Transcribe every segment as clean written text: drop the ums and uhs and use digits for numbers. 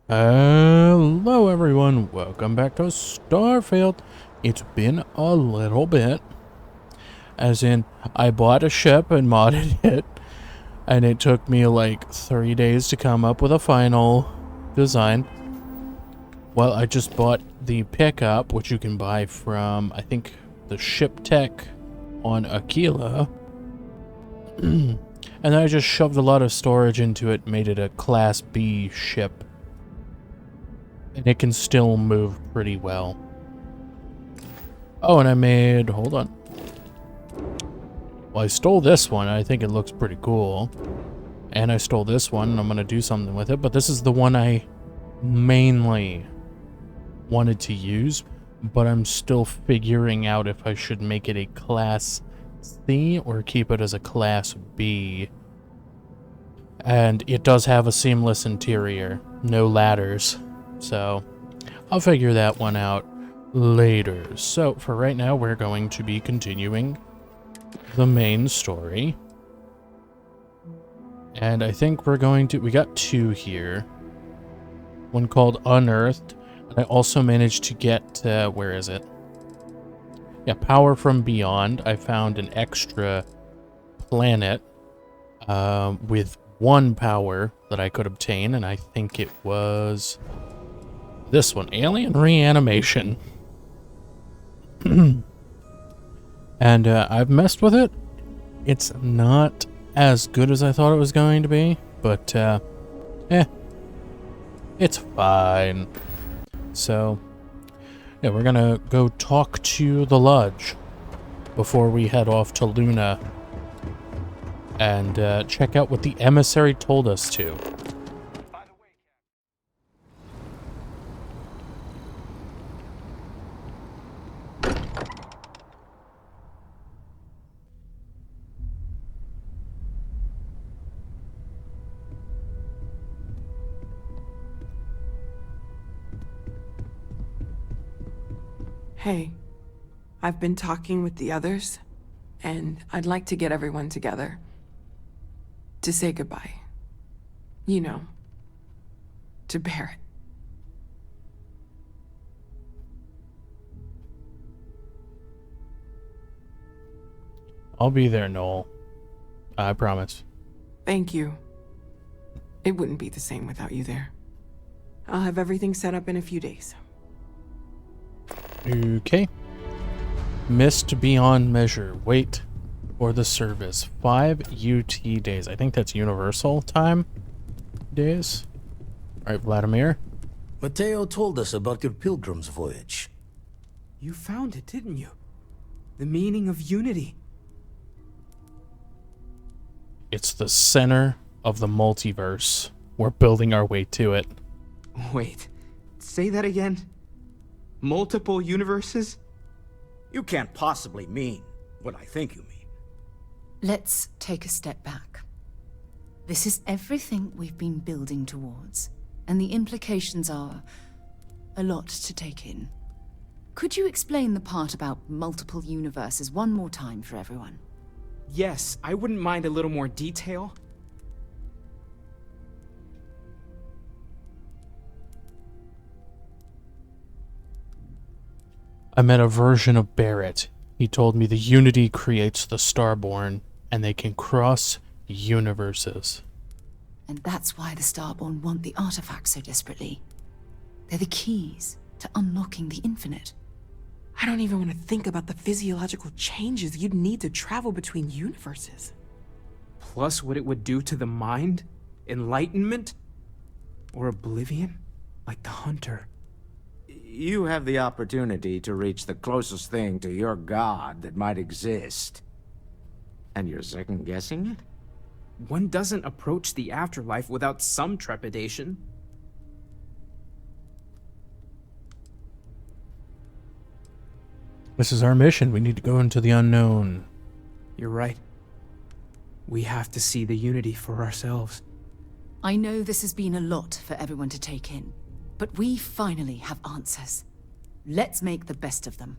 Hello everyone, welcome back to Starfield. It's been a little bit, as in I bought a ship and modded it, and it took me like 3 days to come up with a final design. Well, I just bought the pickup, which you can buy from, I think, the ship tech on Aquila. And then I just shoved a lot of storage into it, made it a Class B ship. And it can still move pretty well. Oh, and I made... hold on. Well, I stole this one. I think it looks pretty cool. And I stole this one, and I'm going to do something with it. But this is the one I mainly wanted to use. But I'm still figuring out if I should make it a Class C or keep it as a Class B. And it does have a seamless interior. No ladders. So, I'll figure that one out later. So, for right now, we're going to be continuing the main story. And I think we're going to... we got two here. One called Unearthed. And I also managed to get... where is it? Yeah, Power from Beyond. I found an extra planet with one power that I could obtain. And I think it was... this one, Alien Reanimation. And I've messed with it. It's not as good as I thought it was going to be, but it's fine. So, yeah, we're gonna go talk to the Lodge before we head off to Luna and check out what the Emissary told us to. Hey, I've been talking with the others, and I'd like to get everyone together. To say goodbye. You know, to Barrett. I'll be there, Noel. I promise. Thank you. It wouldn't be the same without you there. I'll have everything set up in a few days. Okay. Missed beyond measure. Wait for the service. 5 UT days. I think that's universal time days. Alright, Vladimir. Mateo told us about your pilgrim's voyage. You found it, didn't you? The meaning of unity. It's the center of the multiverse. We're building our way to it. Wait, say that again? Multiple universes? You can't possibly mean what I think you mean. Let's take a step back. This is everything we've been building towards, and the implications are a lot to take in. Could you explain the part about multiple universes one more time for everyone? Yes, I wouldn't mind a little more detail. I met a version of Barrett. He told me the Unity creates the Starborn, and they can cross universes. And that's why the Starborn want the artifacts so desperately. They're the keys to unlocking the infinite. I don't even want to think about the physiological changes you'd need to travel between universes. Plus what it would do to the mind? Enlightenment? Or oblivion? Like the Hunter. You have the opportunity to reach the closest thing to your god that might exist. And you're second-guessing it? One doesn't approach the afterlife without some trepidation. This is our mission. We need to go into the unknown. You're right. We have to see the unity for ourselves. I know this has been a lot for everyone to take in, but we finally have answers. Let's make the best of them.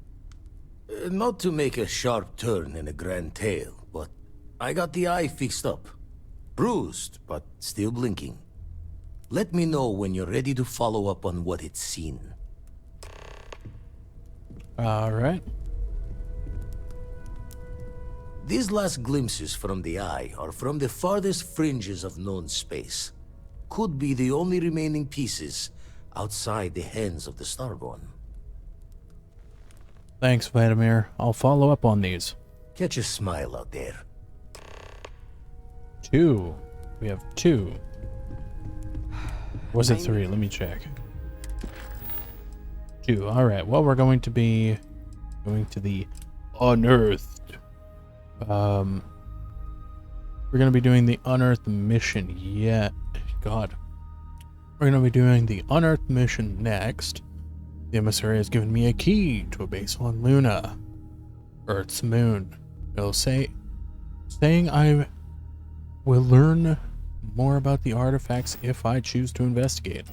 Not to make a sharp turn in a grand tale, but I got the eye fixed up. Bruised, but still blinking. Let me know when you're ready to follow up on what it's seen. Alright. These last glimpses from the Eye are from the farthest fringes of known space. Could be the only remaining pieces outside the hands of the Starborn. Thanks, Vladimir. I'll follow up on these. Catch a smile out there. 2. We have 2. Was it 3? Let me check. 2. Alright, well, we're going to be going to the Unearthed. We're going to be doing the Unearthed mission yet. God. We're going to be doing the Unearthed mission next. The Emissary has given me a key to a base on Luna, Earth's moon. It'll saying I will learn more about the artifacts if I choose to investigate.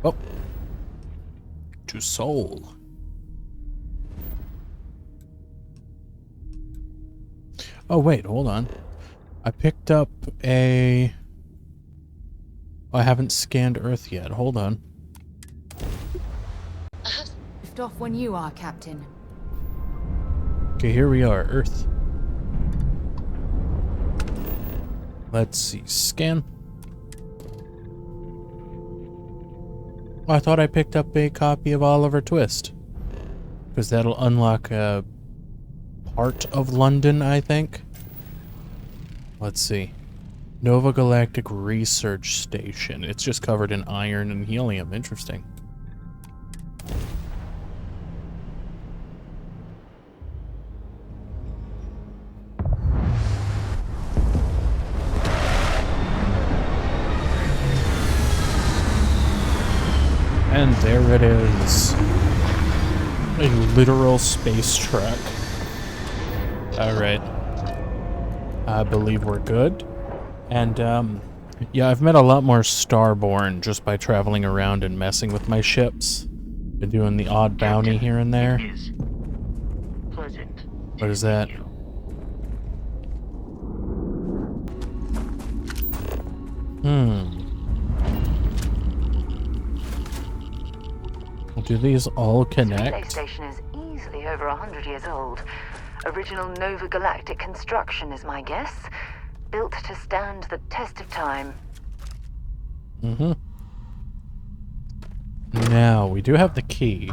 Oh. To Seoul. Oh, wait, hold on. I picked up a... I haven't scanned Earth yet. Hold on. Lift off when you are, Captain. Okay, here we are, Earth. Let's see, scan. Oh, I thought I picked up a copy of Oliver Twist. Because that'll unlock a part of London, I think. Let's see. Nova Galactic Research Station. It's just covered in iron and helium. Interesting. And there it is. A literal space truck. Alright. I believe we're good. And, yeah, I've met a lot more Starborn just by traveling around and messing with my ships. Been doing the odd bounty here and there. What is that? Do these all connect? The station is easily over 100 years old. Original Nova Galactic construction is my guess. Built to stand the test of time. Now, we do have the key.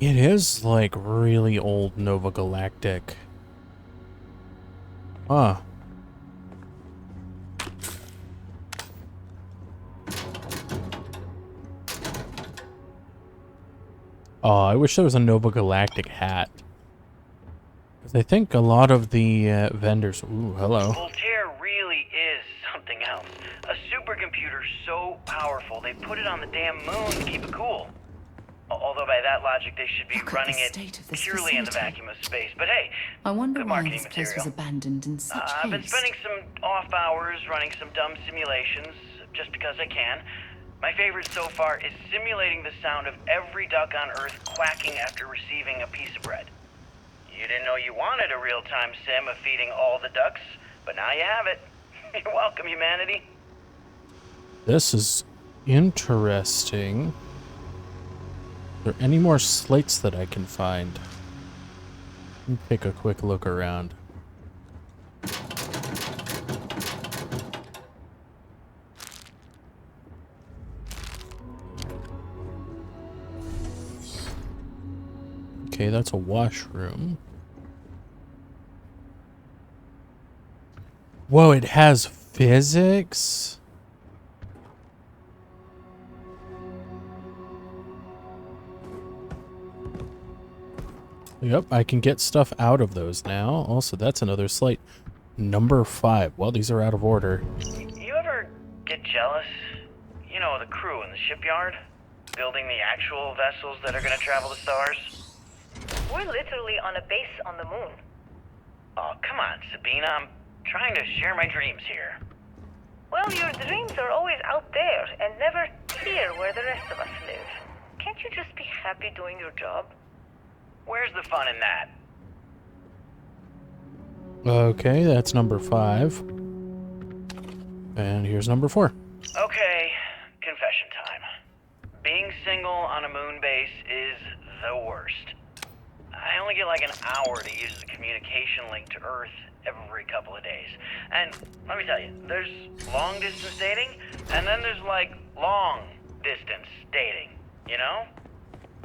It is, like, really old Nova Galactic. Huh. Oh, I wish there was a Nova Galactic hat. Because I think a lot of the vendors... Ooh, hello. Voltaire really is something else. A supercomputer so powerful they put it on the damn moon to keep it cool. Although by that logic they should be running it purely in the vacuum of space. But hey, I wonder good why marketing this place was material. abandoned in such haste. I've been spending some off hours running some dumb simulations, just because I can. My favorite so far is simulating the sound of every duck on Earth quacking after receiving a piece of bread. You didn't know you wanted a real-time sim of feeding all the ducks, but now you have it. You're welcome, humanity. This is interesting. Are there any more slates that I can find? Let me take a quick look around. Okay, that's a washroom. Whoa, it has physics? Yep, I can get stuff out of those now. Also, that's another slate. Number 5. Well, these are out of order. You ever get jealous? You know, the crew in the shipyard? Building the actual vessels that are gonna travel the stars? We're literally on a base on the moon. Oh, come on, Sabina. I'm trying to share my dreams here. Well, your dreams are always out there and never here where the rest of us live. Can't you just be happy doing your job? Where's the fun in that? Okay, that's number 5. And here's number 4. Okay, confession time. Being single on a moon base is the worst. I only get like an hour to use the communication link to Earth every couple of days. And let me tell you, there's long distance dating, and then there's like long distance dating, you know?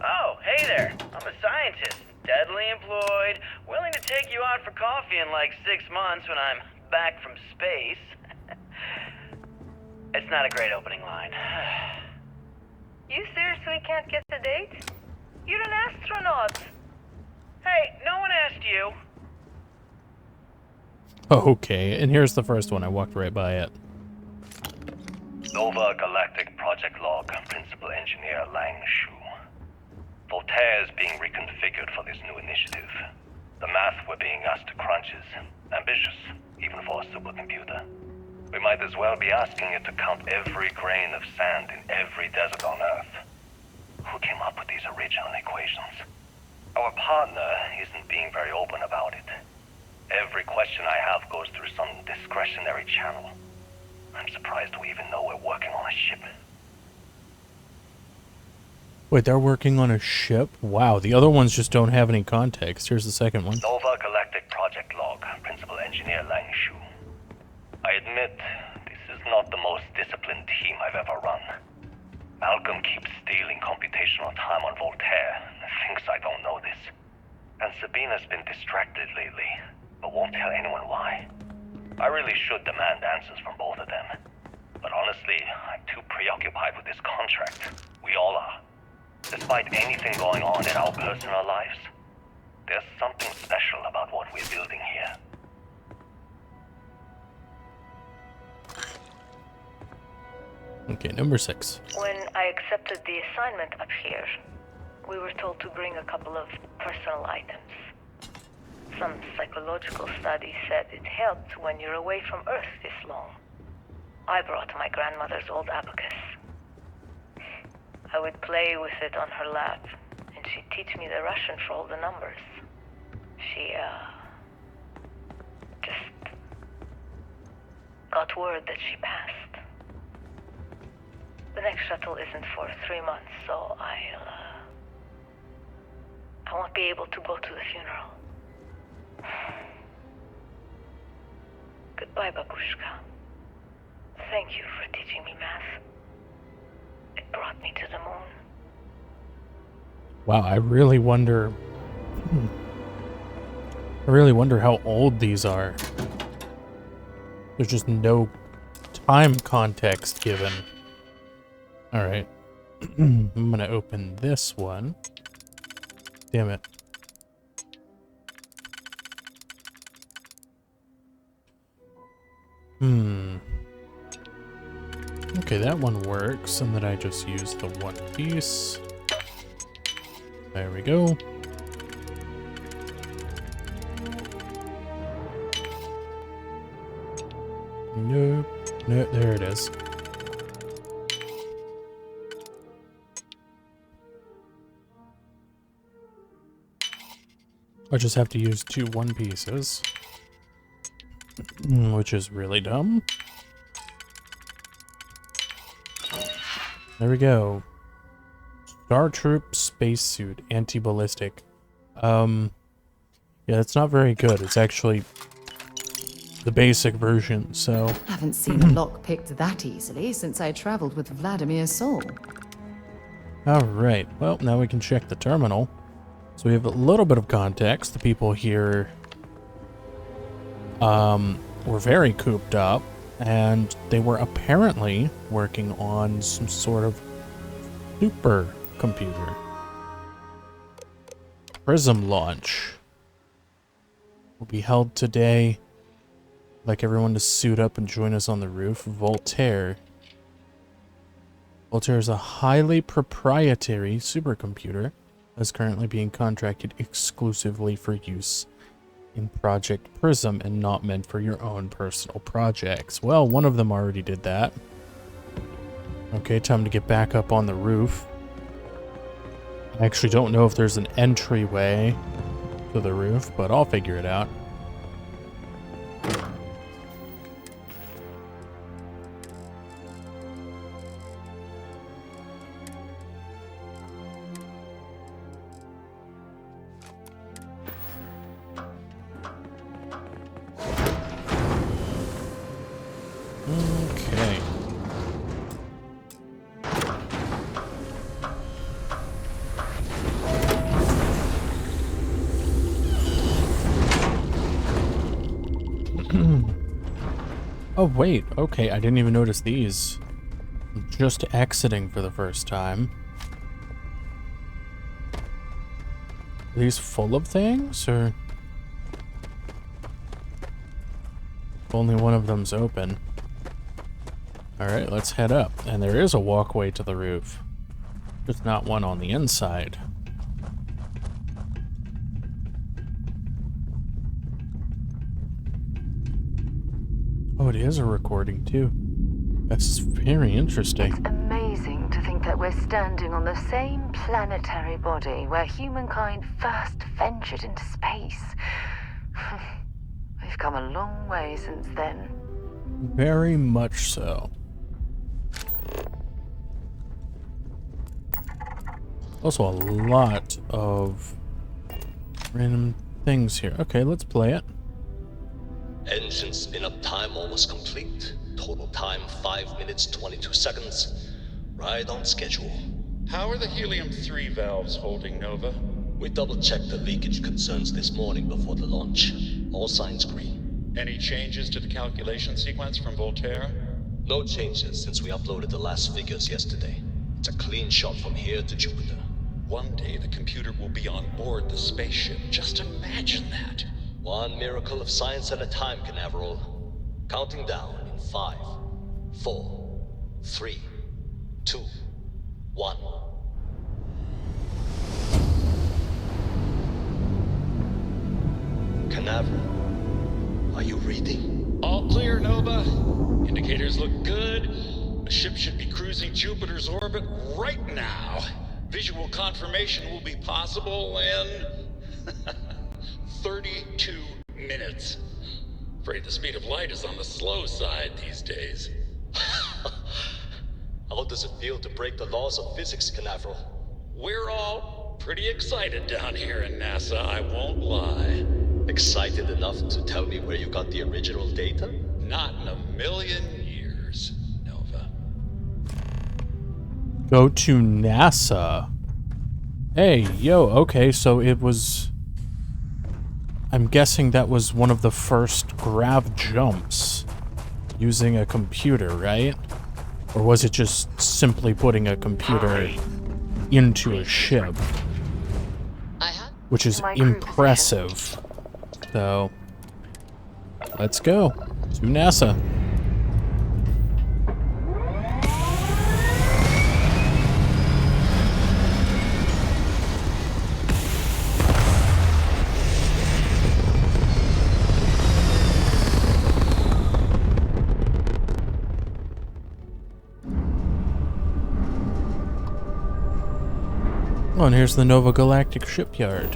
Oh, hey there, I'm a scientist, deadly employed, willing to take you out for coffee in like 6 months when I'm back from space. It's not a great opening line. You seriously can't get a date? You're an astronaut. Hey, no one asked you. Okay, and here's the first one. I walked right by it. Nova Galactic Project Log, Principal Engineer Lang Shu. Voltaire is being reconfigured for this new initiative. The math we're being asked to crunch is ambitious, even for a supercomputer. We might as well be asking it to count every grain of sand in every desert on Earth. Who came up with these original equations? Our partner isn't being very open about it. Every question I have goes through some discretionary channel. I'm surprised we even know we're working on a ship. Wait, they're working on a ship? Wow, the other ones just don't have any context. Here's the second one. Nova Galactic Project Log, Principal Engineer Lang Shu. I admit, this is not the most disciplined team I've ever run. Malcolm keeps stealing computational time on Voltaire and thinks I don't know this. And Sabina's been distracted lately, but won't tell anyone why. I really should demand answers from both of them. But honestly, I'm too preoccupied with this contract. We all are. Despite anything going on in our personal lives, there's something special about what we're building here. Okay, number 6. When I accepted the assignment up here, we were told to bring a couple of personal items. Some psychological study said it helped when you're away from Earth this long. I brought my grandmother's old abacus. I would play with it on her lap, and she'd teach me the Russian for all the numbers. She, just got word that she passed. The next shuttle isn't for 3 months, so I won't be able to go to the funeral. Goodbye, Babushka. Thank you for teaching me math. It brought me to the moon. Wow, I really wonder how old these are. There's just no time context given. Alright. I'm gonna open this one. Damn it. Okay, that one works, and then I just use the one piece. There we go. Nope. No, there it is. I just have to use 2 one pieces. Which is really dumb. There we go. Star Troop spacesuit, anti-ballistic. Yeah, that's not very good. It's actually the basic version, so... Haven't seen a lock picked that easily since I traveled with Vladimir's soul. Alright, well, now we can check the terminal. So we have a little bit of context. The people here were very cooped up, and they were apparently working on some sort of supercomputer. Prism launch will be held today. I'd like everyone to suit up and join us on the roof. Voltaire. Voltaire is a highly proprietary supercomputer that's currently being contracted exclusively for use in Project Prism and not meant for your own personal projects. Well, one of them already did that. Okay, time to get back up on the roof. I actually don't know if there's an entryway to the roof, but I'll figure it out. Okay. Oh, wait. Okay, I didn't even notice these. I'm just exiting for the first time. Are these full of things, or? Only one of them's open. Alright, let's head up. And there is a walkway to the roof. There's not one on the inside. Oh, it is a recording, too. That's very interesting. It's amazing to think that we're standing on the same planetary body where humankind first ventured into space. We've come a long way since then. Very much so. Also, a lot of random things here. Okay, let's play it. Engine spin-up time almost complete. Total time 5 minutes 22 seconds. Right on schedule. How are the helium-3 valves holding, Nova? We double-checked the leakage concerns this morning before the launch. All signs green. Any changes to the calculation sequence from Voltaire? No changes since we uploaded the last figures yesterday. It's a clean shot from here to Jupiter. One day the computer will be on board the spaceship. Just imagine that. One miracle of science at a time, Canaveral. Counting down in 5, 4, 3, 2, 1. Canaveral, are you reading? All clear, Nova. Indicators look good. The ship should be cruising Jupiter's orbit right now. Visual confirmation will be possible in 32 minutes. Afraid the speed of light is on the slow side these days. How does it feel to break the laws of physics, Canaveral? We're all pretty excited down here in NASA, I won't lie. Excited enough to tell me where you got the original data? Not in a million years, Nova. Go to NASA. Hey, yo, okay, so it was... I'm guessing that was one of the first grav jumps using a computer, right? Or was it just simply putting a computer into a ship? Which is impressive. So, let's go to NASA. Oh, and here's the Nova Galactic shipyard.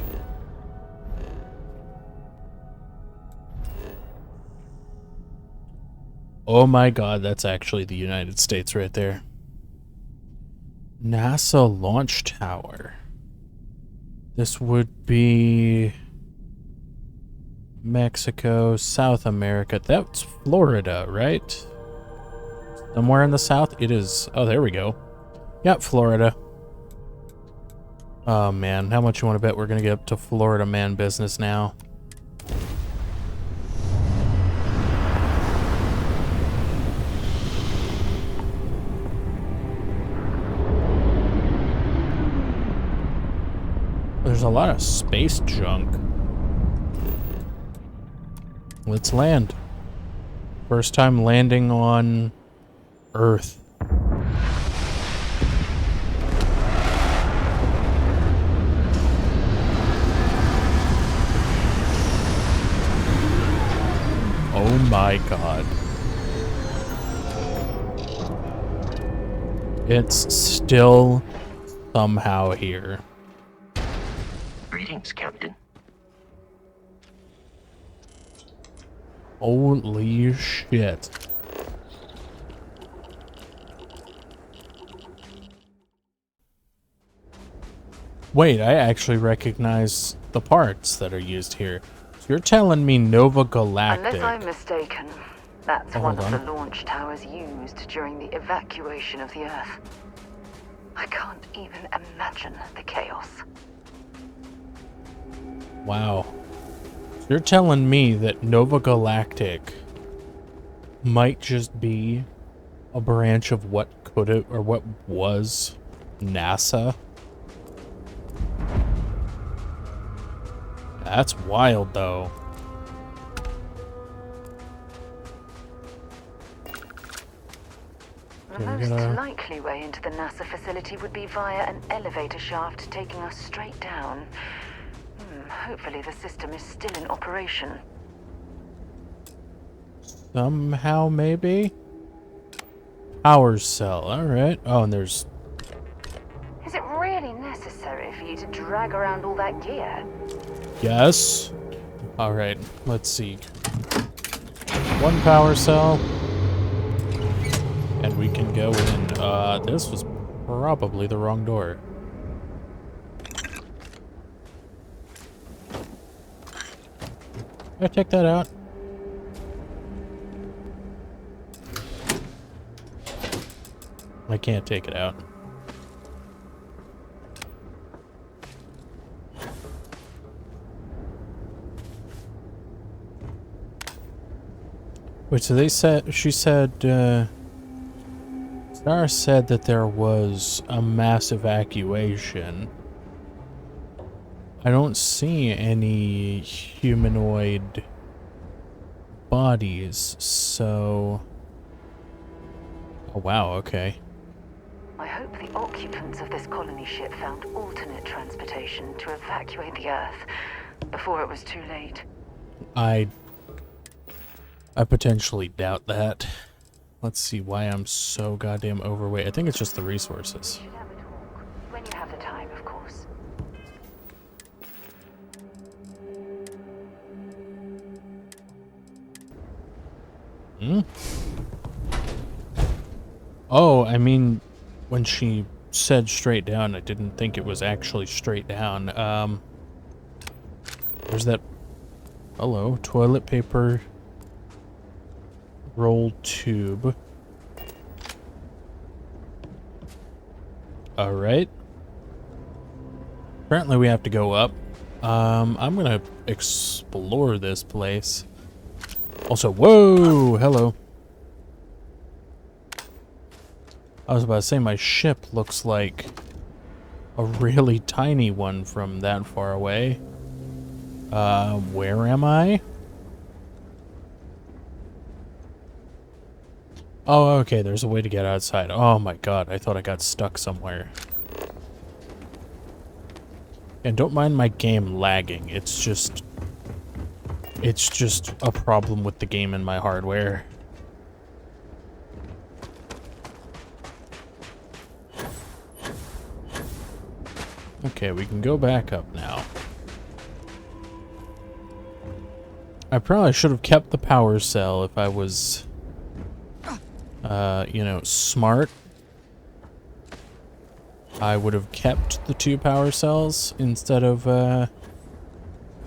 Oh my god, that's actually the United States right there. NASA launch tower. This would be Mexico, South America. That's Florida, right? Somewhere in the south? It is. Oh, there we go. Yep, Florida. Oh man, how much you want to bet we're gonna get up to Florida man business now? There's a lot of space junk. Let's land. First time landing on Earth. Oh my god. It's still somehow here. Greetings, Captain. Holy shit. Wait, I actually recognize the parts that are used here. So you're telling me Nova Galactic. Unless I'm mistaken, that's Oh, one hold of on. the launch towers used during the evacuation of the Earth. I can't even imagine the chaos. Wow. So you're telling me that Nova Galactic might just be a branch of what could have, or what was NASA? That's wild, though. The Okay, we most gotta- likely way into the NASA facility would be via an elevator shaft taking us straight down. Hopefully the system is still in operation. Somehow, maybe? Power cell, alright. Oh, and there's... Is it really necessary for you to drag around all that gear? Yes. Alright, let's see. One power cell. And we can go in. This was probably the wrong door. Can I take that out? I can't take it out. Wait, so they said, she said, Star said that there was a mass evacuation. I don't see any humanoid bodies, so... Oh, wow, okay. I hope the occupants of this colony ship found alternate transportation to evacuate the Earth before it was too late. I potentially doubt that. Let's see why I'm so goddamn overweight. I think it's just the resources. We should have a talk when you have the time, of course. Hmm? Oh, I mean, when she said straight down, I didn't think it was actually straight down. There's that... Hello, toilet paper roll tube. Alright. Apparently we have to go up. I'm gonna explore this place. Also, whoa! Hello. I was about to say, my ship looks like a really tiny one from that far away. Where am I? Oh, okay, there's a way to get outside. Oh my god, I thought I got stuck somewhere. And don't mind my game lagging, it's just a problem with the game and my hardware. Okay, we can go back up now. I probably should have kept the power cell if I was, you know, smart. I would have kept the 2 power cells instead of,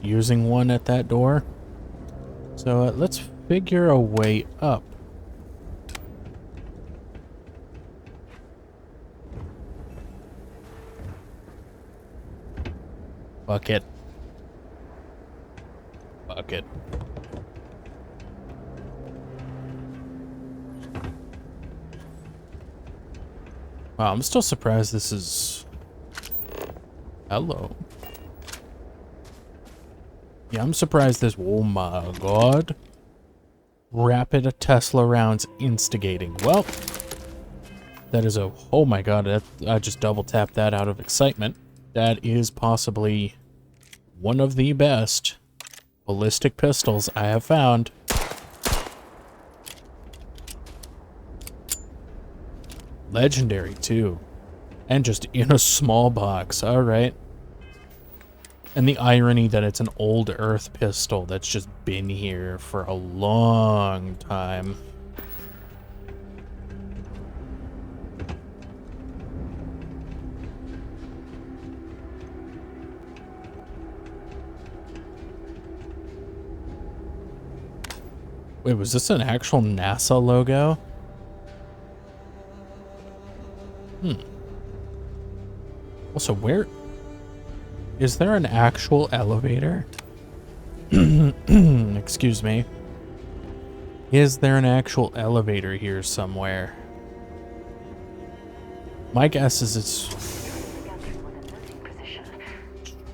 using one at that door. So, let's figure a way up. Bucket. Bucket. Wow, I'm still surprised this is... Hello. Yeah, I'm surprised this... Oh my god. Rapid Tesla rounds instigating. Well, that is a... Oh my god, I just double tapped that out of excitement. That is possibly one of the best ballistic pistols I have found. Legendary, too. And just in a small box. Alright. And the irony that it's an old Earth pistol that's just been here for a long time. Wait, was this an actual NASA logo? Also, where... Is there an actual elevator? Excuse me. Is there an actual elevator here somewhere? My guess is it's...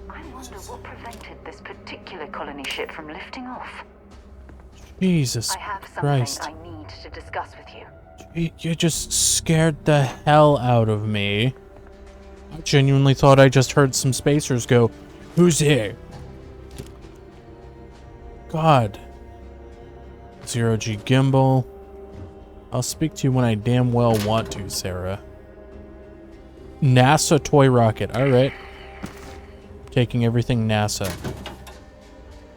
I wonder what prevented this particular colony ship from lifting off. Jesus I have something Christ. I need to discuss with you. You just scared the hell out of me. I genuinely thought I just heard some spacers go, "Who's here?" God. Zero-G gimbal. I'll speak to you when I damn well want to, Sarah. NASA toy rocket. Alright. Taking everything NASA.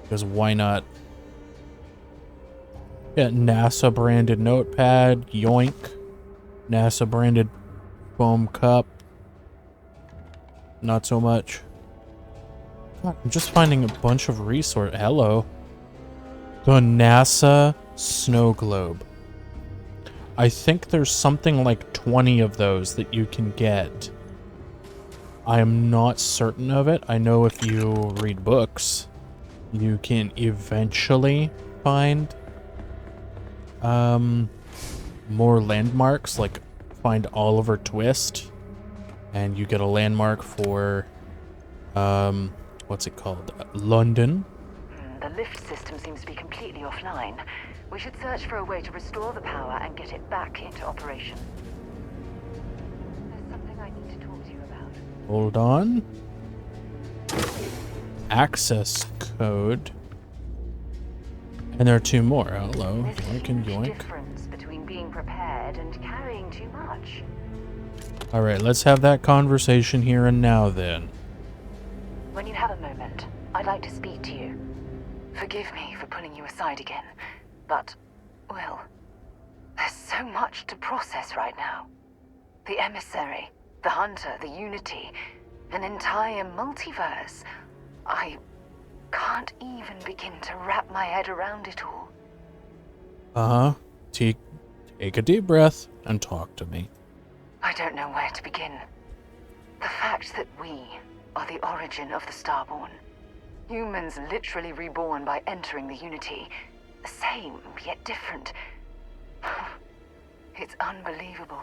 Because why not? Yeah, NASA branded notepad. Yoink. NASA branded foam cup. Not so much. God, I'm just finding a bunch of resource. Hello. The NASA snow globe. I think there's something like 20 of those that you can get. I am not certain of it. I know if you read books, you can eventually find more landmarks, like find Oliver Twist, and you get a landmark for what's it called? London. The lift system seems to be completely offline. We should search for a way to restore the power and get it back into operation. There's something I need to talk to you about. Hold on. Access code. And there are two more. Hello. Yoink and yoink. Difference between being prepared and carrying too much. Alright, let's have that conversation here and now then. When you have a moment, I'd like to speak to you. Forgive me for pulling you aside again, but, well, there's so much to process right now. The Emissary, the Hunter, the Unity, an entire multiverse. I can't even begin to wrap my head around it all. Uh-huh. Take a deep breath and talk to me. I don't know where to begin. The fact that we are the origin of the Starborn. Humans literally reborn by entering the Unity. The same, yet different. It's unbelievable.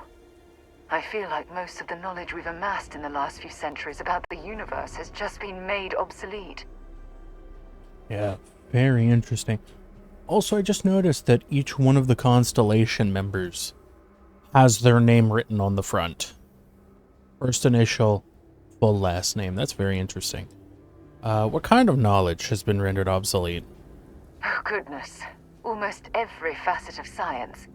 I feel like most of the knowledge we've amassed in the last few centuries about the universe has just been made obsolete. Yeah, very interesting. Also, I just noticed that each one of the Constellation members has their name written on the front. First initial, full last name. That's very interesting. What kind of knowledge has been rendered obsolete? Oh goodness, almost every facet of science.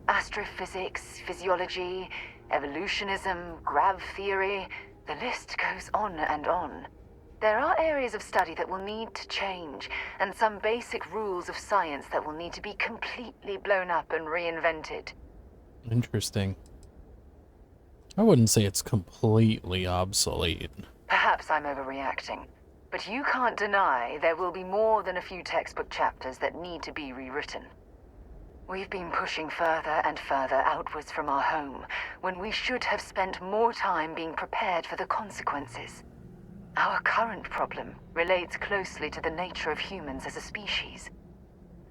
Astrophysics, physiology, evolutionism, grav theory, the list goes on and on. There are areas of study that will need to change, and some basic rules of science that will need to be completely blown up and reinvented. Interesting. I wouldn't say it's completely obsolete. Perhaps I'm overreacting, but you can't deny there will be more than a few textbook chapters that need to be rewritten. We've been pushing further and further outwards from our home, when we should have spent more time being prepared for the consequences. Our current problem relates closely to the nature of humans as a species.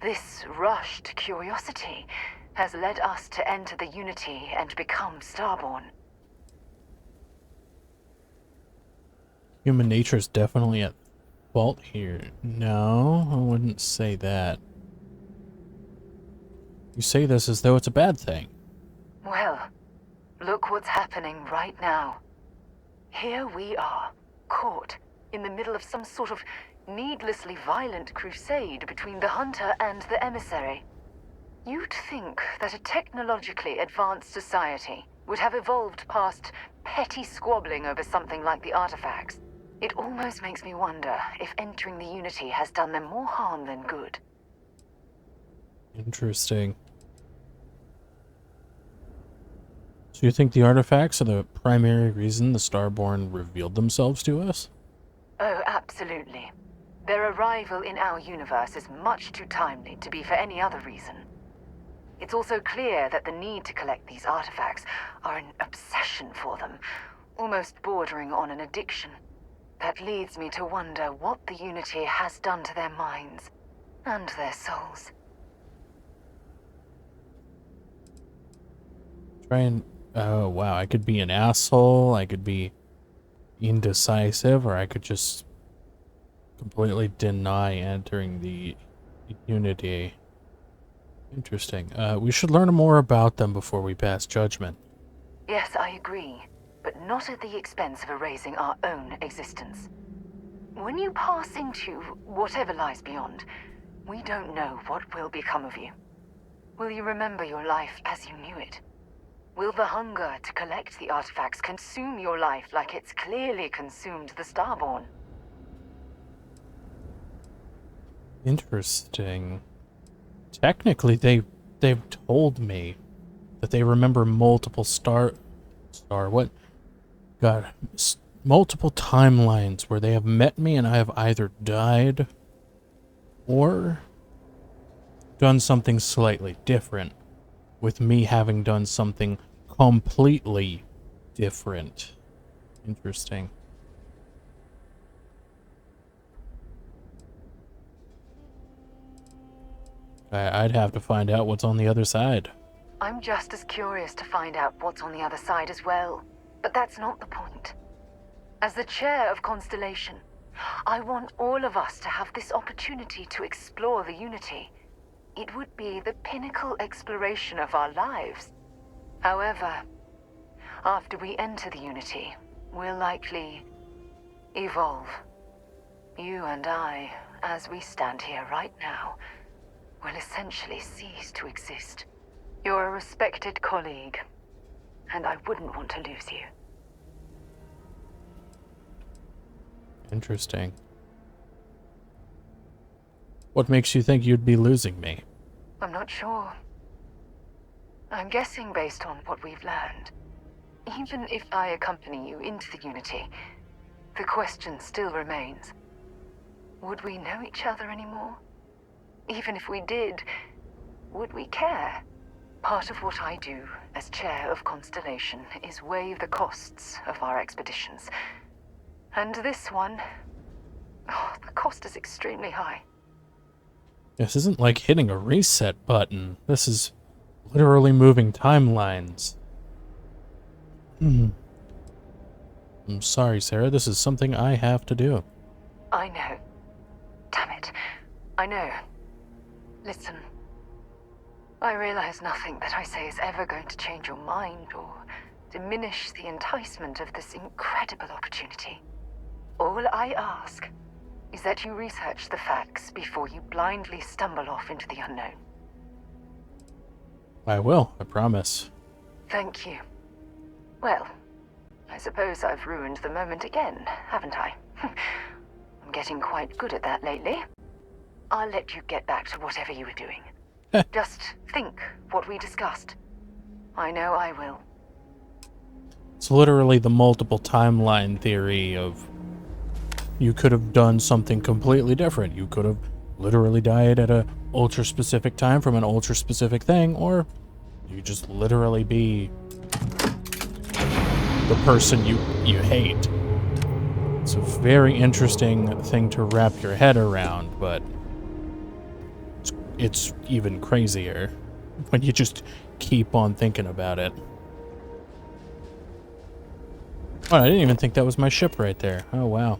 This rushed curiosity has led us to enter the Unity and become Starborn. Human nature is definitely at fault here. No, I wouldn't say that. You say this as though it's a bad thing. Well, look what's happening right now. Here we are, caught in the middle of some sort of needlessly violent crusade between the Hunter and the Emissary. You'd think that a technologically advanced society would have evolved past petty squabbling over something like the artifacts. It almost makes me wonder if entering the Unity has done them more harm than good. Interesting. So you think the artifacts are the primary reason the Starborn revealed themselves to us? Oh, absolutely. Their arrival in our universe is much too timely to be for any other reason. It's also clear that the need to collect these artifacts are an obsession for them, almost bordering on an addiction. That leads me to wonder what the Unity has done to their minds and their souls. Oh wow, I could be an asshole, I could be indecisive, or I could just completely deny entering the Unity. Interesting. We should learn more about them before we pass judgment. Yes, I agree, but not at the expense of erasing our own existence. When you pass into whatever lies beyond, we don't know what will become of you. Will you remember your life as you knew it? Will the hunger to collect the artifacts consume your life like it's clearly consumed the Starborn? Interesting. Technically, they've told me that they remember multiple multiple timelines where they have met me and I have either died or done something slightly different, with me having done something completely different. Interesting. I'd have to find out what's on the other side. I'm just as curious to find out what's on the other side as well, but that's not the point. As the chair of Constellation, I want all of us to have this opportunity to explore the Unity. It would be the pinnacle exploration of our lives. However, after we enter the Unity, we'll likely evolve. You and I, as we stand here right now, will essentially cease to exist. You're a respected colleague, and I wouldn't want to lose you. Interesting. What makes you think you'd be losing me? I'm not sure. I'm guessing based on what we've learned. Even if I accompany you into the Unity, the question still remains. Would we know each other anymore? Even if we did, would we care? Part of what I do as chair of Constellation is weigh the costs of our expeditions. And this one, the cost is extremely high. This isn't like hitting a reset button. This is literally moving timelines. I'm sorry, Sarah. This is something I have to do. I know. Damn it. I know. Listen. I realize nothing that I say is ever going to change your mind or diminish the enticement of this incredible opportunity. All I ask is that you research the facts before you blindly stumble off into the unknown. I will, I promise. Thank you. Well, I suppose I've ruined the moment again, haven't I? I'm getting quite good at that lately. I'll let you get back to whatever you were doing. Just think what we discussed. I know I will. It's literally the multiple timeline theory of you could have done something completely different. You could have literally died at a ultra-specific time from an ultra-specific thing, or you just literally be the person you hate. It's a very interesting thing to wrap your head around, but it's even crazier when you just keep on thinking about it. Oh, I didn't even think that was my ship right there. Oh, wow.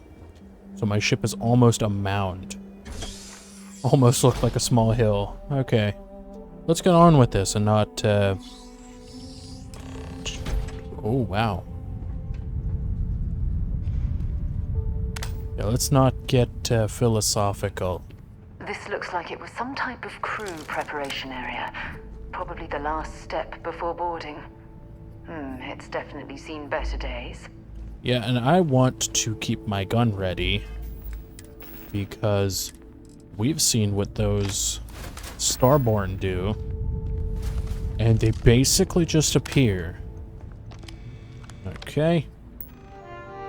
So my ship is almost a mound. Almost looked like a small hill. Okay. Let's get on with this and not, Oh, wow. Yeah, let's not get philosophical. This looks like it was some type of crew preparation area. Probably the last step before boarding. It's definitely seen better days. Yeah, and I want to keep my gun ready because we've seen what those Starborn do, and they basically just appear. Okay.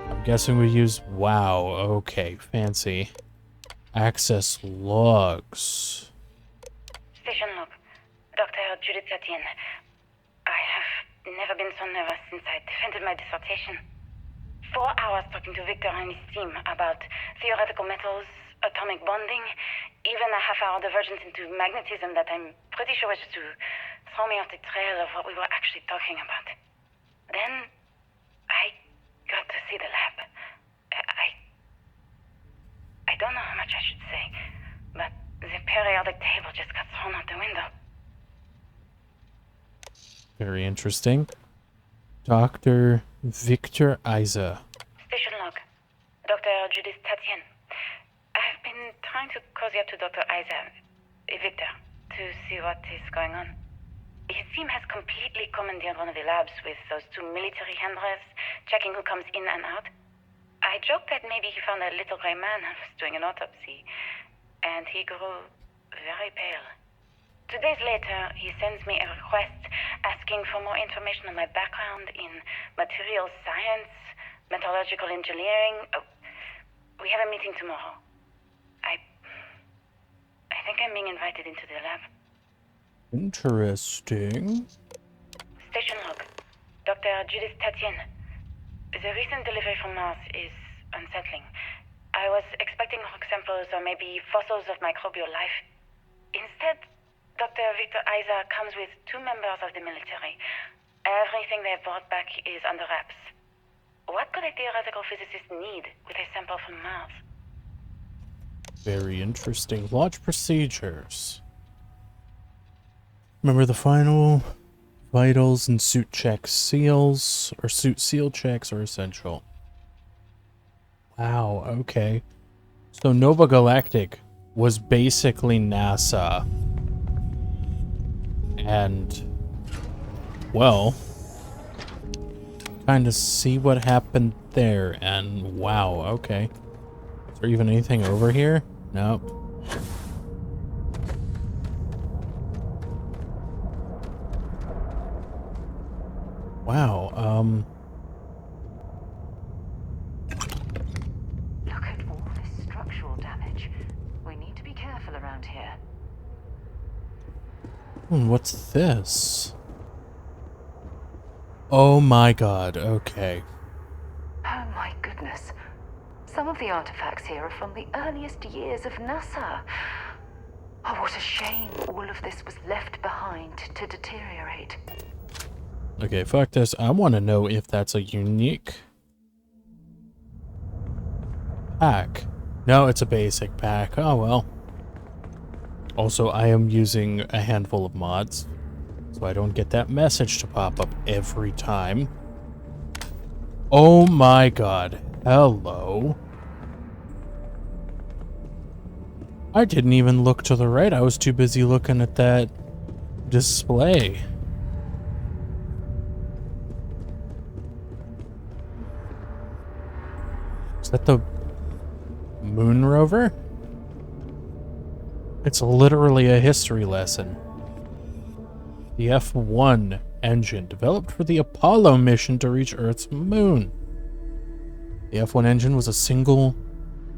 I'm guessing we use... Wow, okay, fancy. Access logs. Station log. Dr. Judith Etienne. I have never been so nervous since I defended my dissertation. 4 hours talking to Victor and his team about theoretical metals, atomic bonding, even a half-hour divergence into magnetism that I'm pretty sure was just to throw me off the trail of what we were actually talking about. Then, I got to see the lab. I don't know how much I should say, but the periodic table just got thrown out the window. Very interesting. Dr. Victor Isa. Station log. Dr. Judith Etienne. I've been trying to cozy up to Dr. Isa, Victor, to see what is going on. His team has completely commandeered one of the labs with those 2 military handrails, checking who comes in and out. I joked that maybe he found a little gray man and was doing an autopsy, and he grew very pale. 2 days later, he sends me a request asking for more information on my background in material science, metallurgical engineering. Oh, we have a meeting tomorrow. I think I'm being invited into the lab. Interesting. Station log. Dr. Judith Etienne. The recent delivery from Mars is unsettling. I was expecting rock samples or maybe fossils of microbial life. Instead, Dr. Victor Isa comes with 2 members of the military. Everything they brought back is under wraps. What could a theoretical physicist need with a sample from Mars? Very interesting. Launch procedures. Remember the final vitals and suit check seals, or suit seal checks are essential. Wow, okay. So Nova Galactic was basically NASA. And, well, kind of see what happened there, and wow, okay. Is there even anything over here? Nope. Wow, Look at all this structural damage. We need to be careful around here. What's this? Oh my god, okay. Oh my goodness. Some of the artifacts here are from the earliest years of NASA. Oh, what a shame all of this was left behind to deteriorate. Okay, fuck this. I want to know if that's a unique pack. No, it's a basic pack. Oh well. Also, I am using a handful of mods, so I don't get that message to pop up every time. Oh my god. Hello. I didn't even look to the right. I was too busy looking at that display. Is that the moon rover? It's literally a history lesson. The F1 engine developed for the Apollo mission to reach Earth's moon. The F1 engine was a single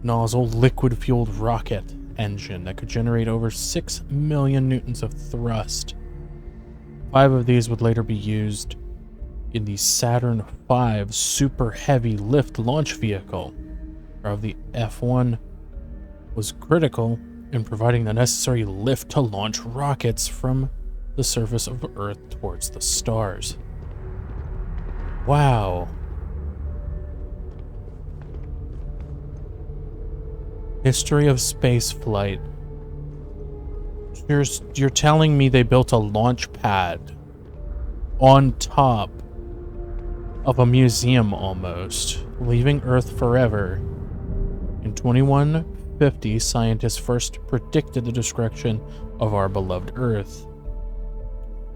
nozzle liquid-fueled rocket engine that could generate over 6 million newtons of thrust. 5 of these would later be used in the Saturn V super heavy lift launch vehicle, where the F1 was critical in providing the necessary lift to launch rockets from the surface of Earth towards the stars. Wow. History of space flight. You're telling me they built a launch pad on top of a museum almost, leaving Earth forever in 2150 1950, scientists first predicted the destruction of our beloved Earth.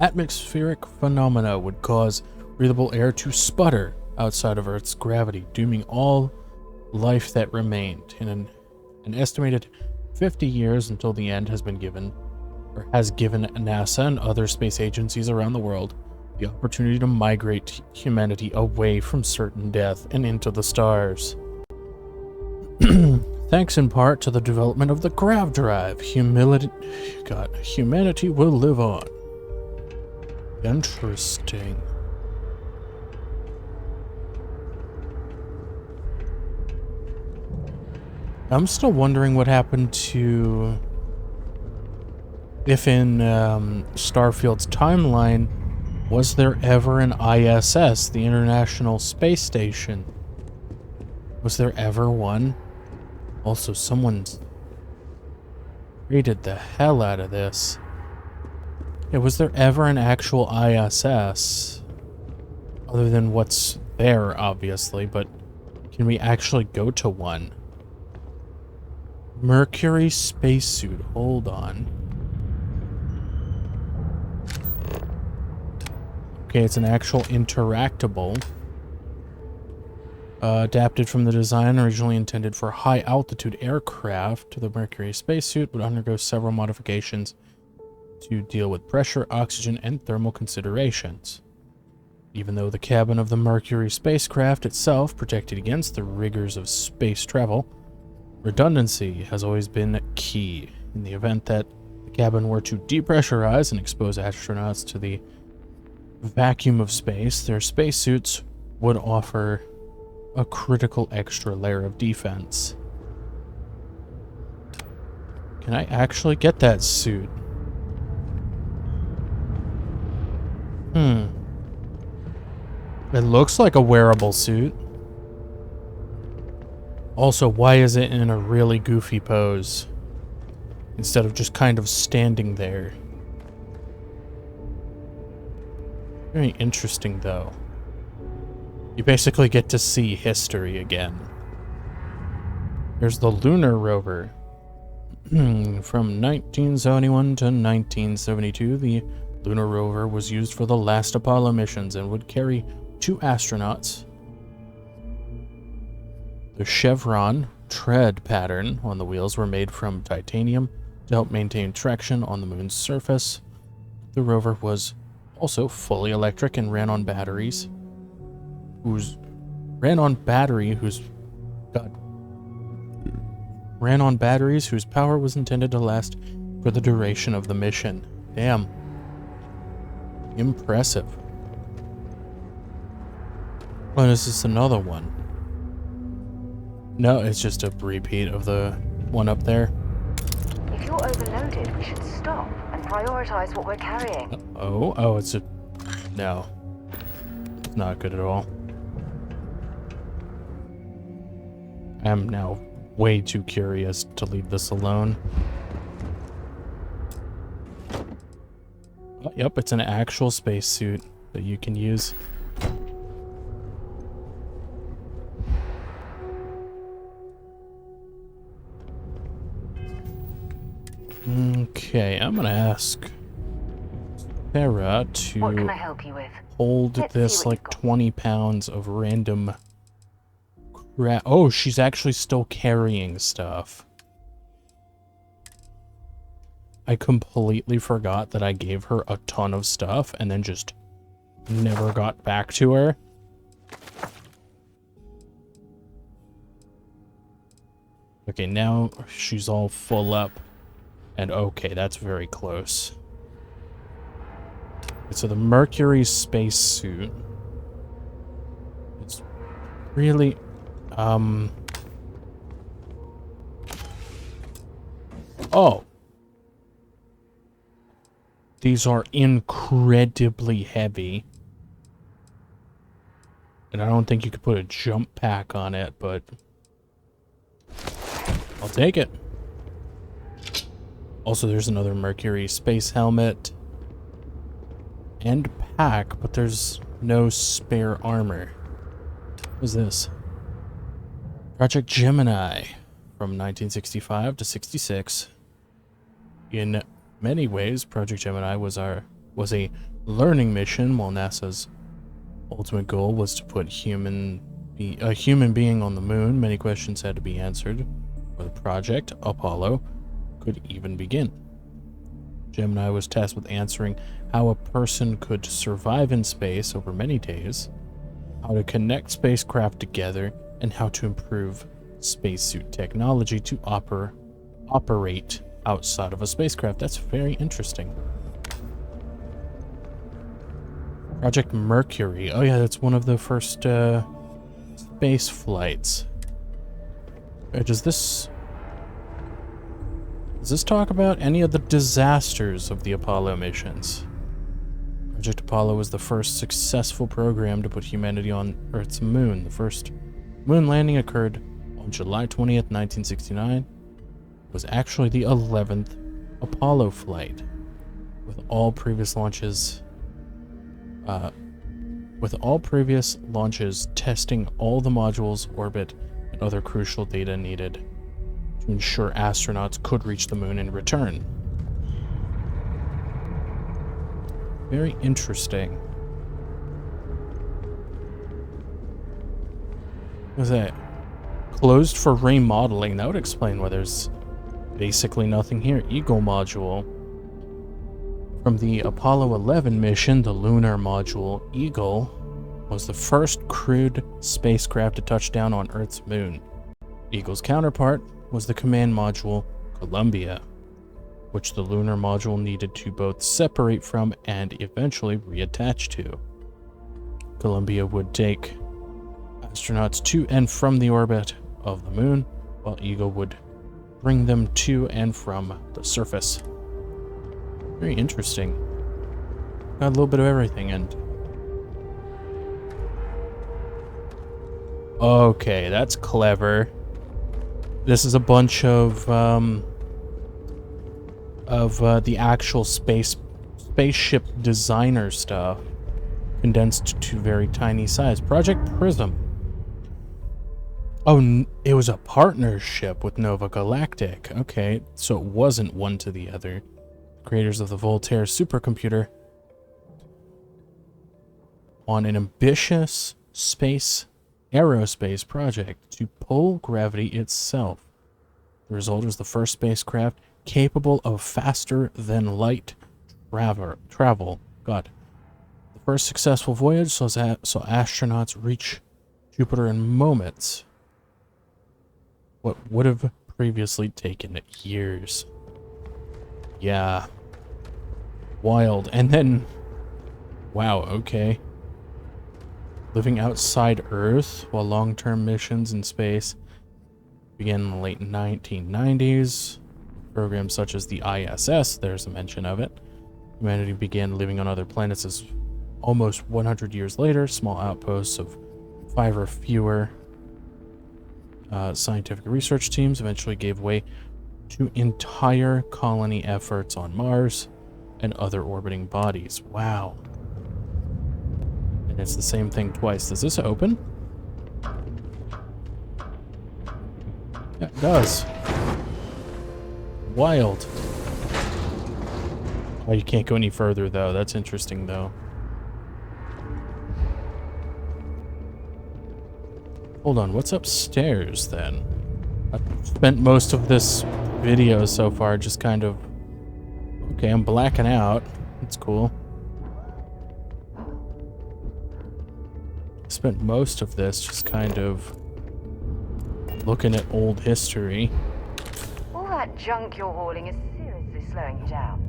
Atmospheric phenomena would cause breathable air to sputter outside of Earth's gravity, dooming all life that remained. In an estimated 50 years until the end has given NASA and other space agencies around the world the opportunity to migrate humanity away from certain death and into the stars. Thanks in part to the development of the grav drive, humanity will live on. Interesting. I'm still wondering what happened to... If in Starfield's timeline, was there ever an ISS, the International Space Station? Was there ever one? Also, someone's raided the hell out of this. Yeah, was there ever an actual ISS? Other than what's there, obviously, but can we actually go to one? Mercury spacesuit, hold on. Okay, it's an actual interactable. Adapted from the design originally intended for high-altitude aircraft, the Mercury spacesuit would undergo several modifications to deal with pressure, oxygen, and thermal considerations. Even though the cabin of the Mercury spacecraft itself protected against the rigors of space travel, redundancy has always been key. In the event that the cabin were to depressurize and expose astronauts to the vacuum of space, their spacesuits would offer a critical extra layer of defense. Can I actually get that suit? It looks like a wearable suit. Also, why is it in a really goofy pose instead of just kind of standing there? Very interesting, though. You basically get to see history again. Here's the lunar rover. From 1971 to 1972, the lunar rover was used for the last Apollo missions and would carry 2 astronauts. The chevron tread pattern on the wheels were made from titanium to help maintain traction on the moon's surface. The rover was also fully electric and ran on batteries whose power was intended to last for the duration of the mission. Damn. Impressive. Oh, this is another one. No, it's just a repeat of the one up there. If you're overloaded, we should stop and prioritize what we're carrying. Oh, it's a... No. It's not good at all. I'm now way too curious to leave this alone. Oh, yep, it's an actual spacesuit that you can use. Okay, I'm gonna ask Sarah to what can I help you with? hold this like 20 pounds of random crap. Oh, she's actually still carrying stuff. I completely forgot that I gave her a ton of stuff and then just never got back to her. Okay, now she's all full up. And okay, that's very close. So the Mercury spacesuit. It's really... Oh. These are incredibly heavy. And I don't think you could put a jump pack on it, but... I'll take it. Also, there's another Mercury space helmet and pack, but there's no spare armor. What is this? Project Gemini. from 1965 to 66. In many ways, Project Gemini was a learning mission, while NASA's ultimate goal was to put a human being on the moon. Many questions had to be answered before the project, Apollo, could even begin. Gemini was tasked with answering how a person could survive in space over many days, how to connect spacecraft together, and how to improve spacesuit technology to operate outside of a spacecraft. That's very interesting. Project Mercury. Oh yeah, that's one of the first space flights. Does this talk about any of the disasters of the Apollo missions? Project Apollo was the first successful program to put humanity on Earth's moon. The first moon landing occurred on July 20th, 1969. It was actually the 11th Apollo flight, with all previous launches testing all the modules, orbit, and other crucial data needed to ensure astronauts could reach the moon and return. Very interesting. What was that? Closed for remodeling. That would explain why there's basically nothing here. Eagle module. From the Apollo 11 mission, the lunar module Eagle was the first crewed spacecraft to touch down on Earth's moon. Eagle's counterpart was the command module Columbia, which the lunar module needed to both separate from and eventually reattach to. Columbia would take astronauts to and from the orbit of the moon, while Eagle would bring them to and from the surface. Very interesting. Got a little bit of everything, and okay, that's clever. This is a bunch of the actual spaceship designer stuff condensed to very tiny size. Project Prism. Oh, it was a partnership with Nova Galactic. Okay, so it wasn't one to the other. Creators of the Voltaire supercomputer on an ambitious aerospace project to pull gravity itself. The result was the first spacecraft capable of faster than light travel. God. The first successful voyage saw astronauts reach Jupiter in moments. What would have previously taken years. Yeah. Wild. And then, wow, okay. Living outside Earth while long-term missions in space began in the late 1990s. Programs such as the ISS, there's a mention of it. Humanity began living on other planets as almost 100 years later, small outposts of 5 or fewer scientific research teams eventually gave way to entire colony efforts on Mars and other orbiting bodies. Wow. And it's the same thing twice. Does this open? Yeah, it does. Wild. Oh, you can't go any further, though. That's interesting, though. Hold on, what's upstairs, then? I've spent most of this video so far just kind of... Okay, I'm blacking out. That's cool. Spent most of this just kind of looking at old history. All that junk you're hauling is seriously slowing you down.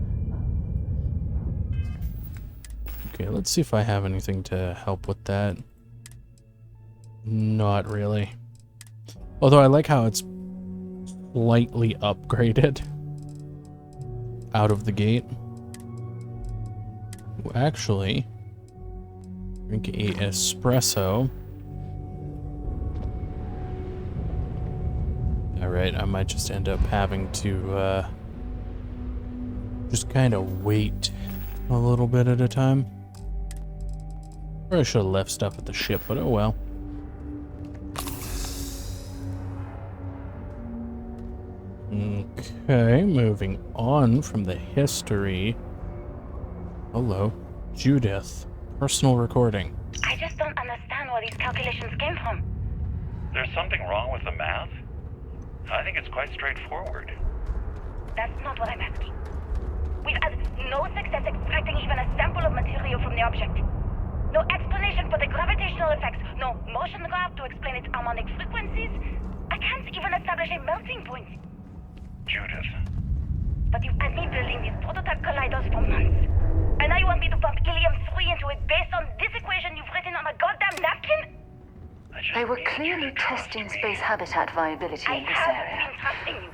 Okay, let's see if I have anything to help with that. Not really. Although I like how it's slightly upgraded out of the gate. Actually, drink a espresso. Alright, I might just end up having to just kind of wait a little bit at a time. Probably should have left stuff at the ship, but oh well. Okay, moving on from the history. Hello, Judith. Personal recording. I just don't understand where these calculations came from. There's something wrong with the math? I think it's quite straightforward. That's not what I'm asking. We've had no success extracting even a sample of material from the object. No explanation for the gravitational effects, no motion graph to explain its harmonic frequencies. I can't even establish a melting point. Judith. But you've had me building these prototype colliders for months. And now you want me to pump helium-3 into it based on this equation you've written on a goddamn napkin? They were clearly testing space habitat viability in this I area. have been trusting you.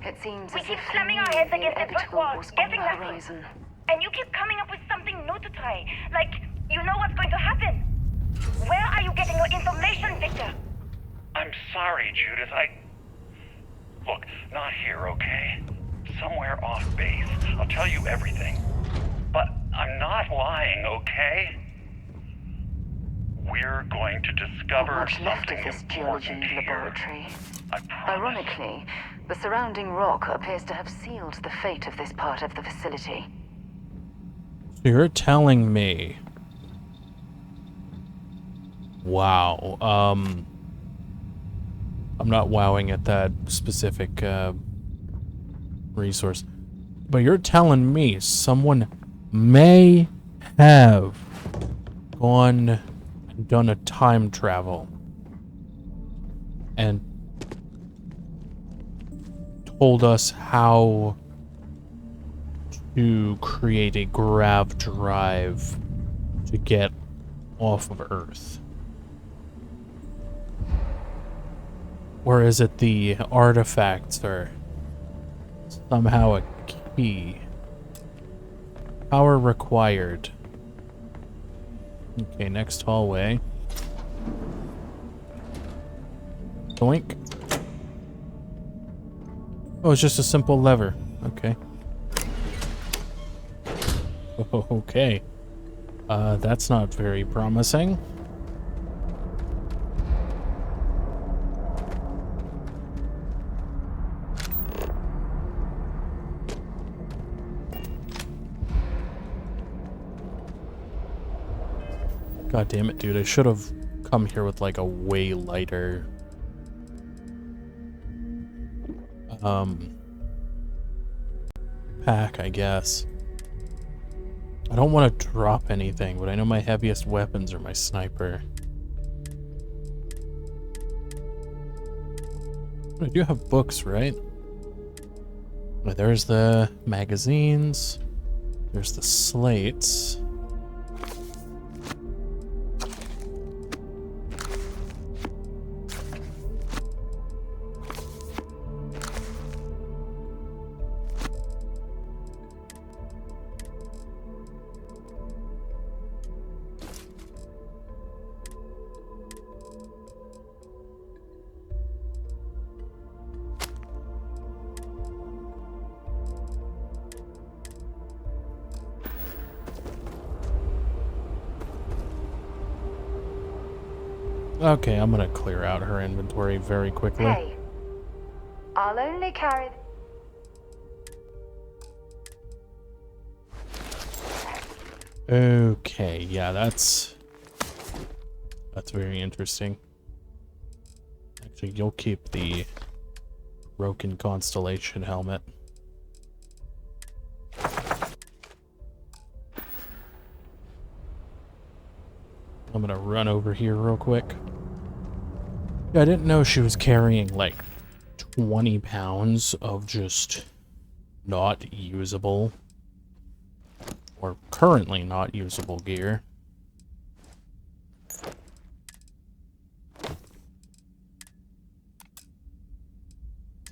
It seems We as keep if slamming our the heads against the brick inevitable wall, was on getting the nothing. horizon. And you keep coming up with something new to try. Like, you know what's going to happen. Where are you getting your information, Victor? I'm sorry, Judith. Look, not here, okay? Somewhere off base. I'll tell you everything. But I'm not lying, okay? We're going to discover Not much left of something this geology important here. laboratory. I promise. Ironically, the surrounding rock appears to have sealed the fate of this part of the facility. So you're telling me... Wow, I'm not wowing at that specific, resource. But you're telling me someone may have gone and done a time travel and told us how to create a grav drive to get off of Earth. Or is it the artifacts are somehow a key? Power required. Okay, next hallway. Doink. Oh, it's just a simple lever. Okay. Okay. That's not very promising. God damn it, dude. I should have come here with like a way lighter pack, I guess. I don't want to drop anything, but I know my heaviest weapons are my sniper. I do have books, right? Well, there's the magazines. There's the slates. Okay, I'm gonna clear out her inventory very quickly. Hey, I'll only carry... Okay, yeah, that's very interesting. Actually, you'll keep the broken constellation helmet. I'm gonna run over here real quick. Yeah, I didn't know she was carrying like 20 pounds of just not usable or currently not usable gear.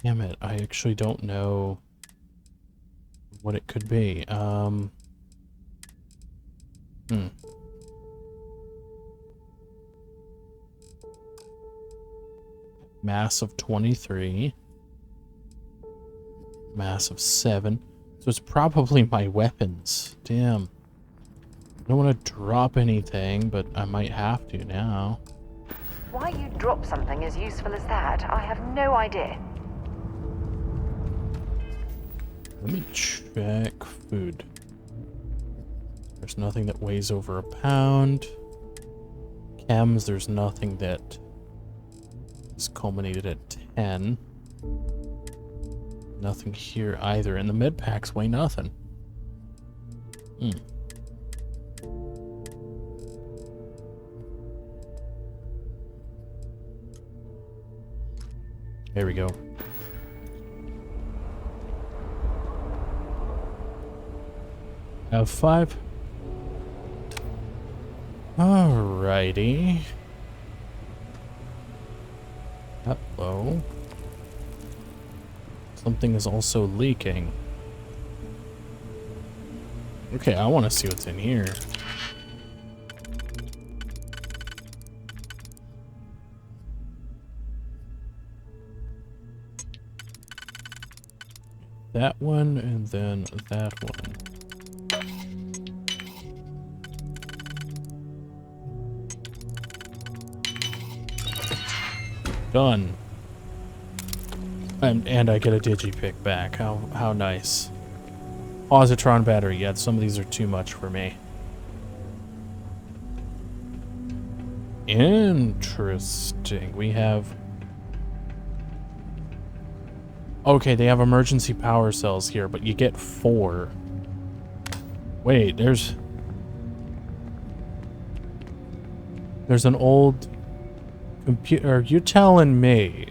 Damn it, I actually don't know what it could be. Mass of 23. Mass of 7. So it's probably my weapons. Damn. I don't want to drop anything, but I might have to now. Why you drop something as useful as that, I have no idea. Let me check food. There's nothing that weighs over a pound. Chems, there's nothing that is culminated at 10. Nothing here either. And the med packs weigh nothing. There we go. Have 5. Alrighty. Hello. Something is also leaking. Okay, I want to see what's in here. That one, and then that one. Done. And I get a digipick back. How nice. Positron battery. Yeah, some of these are too much for me. Interesting. We have... Okay, they have emergency power cells here, but you get 4. Wait, there's an old computer. Are you telling me?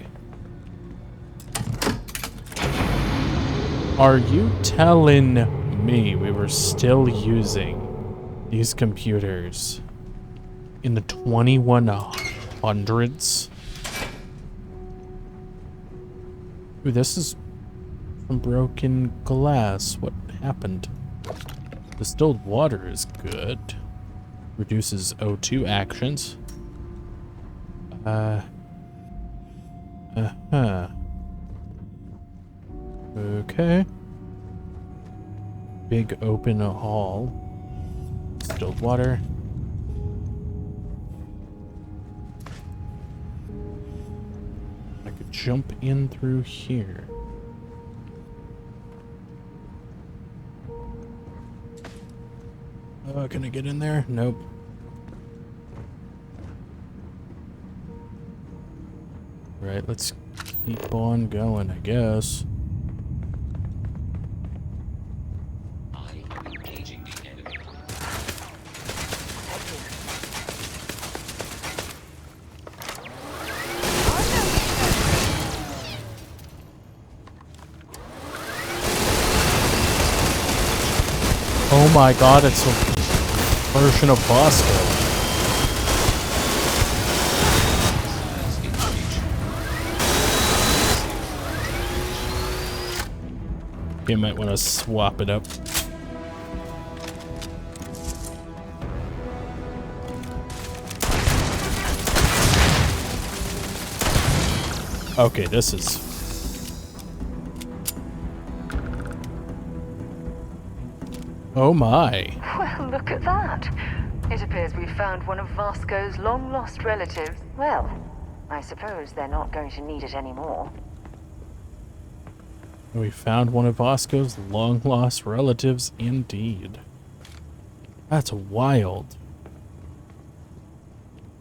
Are you telling me we were still using these computers in the 2100s? Ooh, this is from broken glass. What happened? Distilled water is good. Reduces O2 actions. Okay. Big open hall. Distilled water. I could jump in through here. Can I get in there? Nope. Right, let's keep on going, I guess. Oh my god, it's a version of Bosco. You might want to swap it up. Okay, this is... Oh my. Well, look at that. It appears we've found one of Vasco's long-lost relatives. Well, I suppose they're not going to need it anymore. We found one of Vasco's long-lost relatives, indeed. That's wild.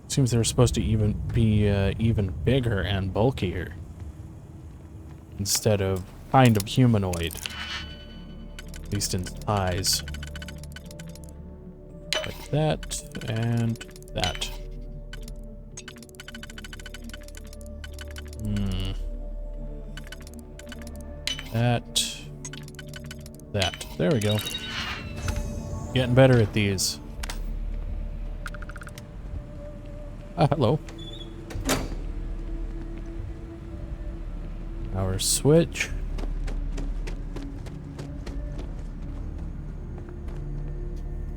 Seems they're supposed to even be even bigger and bulkier. Instead of kind of humanoid. At least in size. Like that, and that. That. There we go. Getting better at these. Hello. Power switch.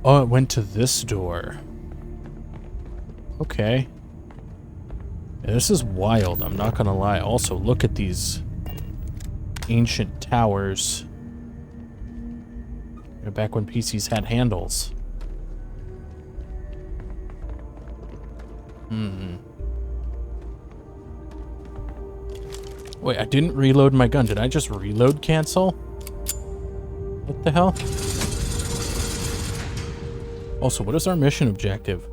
Oh, it went to this door. Okay. Yeah, this is wild, I'm not gonna lie. Also, look at these ancient towers. Back when PCs had handles. Wait, I didn't reload my gun. Did I just reload cancel? What the hell? Also, what is our mission objective?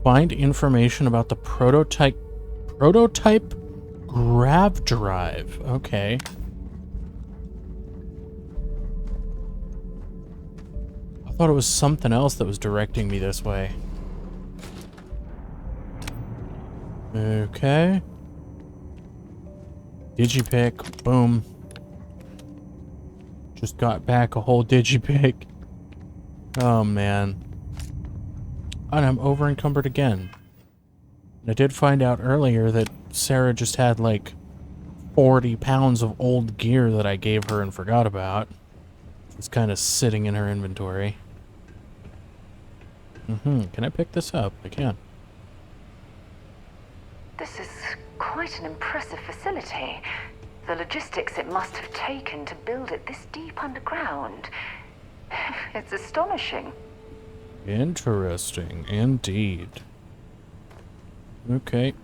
Find information about the prototype grav drive. Okay. I thought it was something else that was directing me this way. Okay. Digipick. Boom. Just got back a whole digipick. Oh, man. And I'm over encumbered again. And I did find out earlier that Sarah just had like 40 pounds of old gear that I gave her and forgot about. It's kind of sitting in her inventory. Can I pick this up? I can. This is quite an impressive facility. The logistics it must have taken to build it this deep underground. It's astonishing. Interesting, indeed. Okay.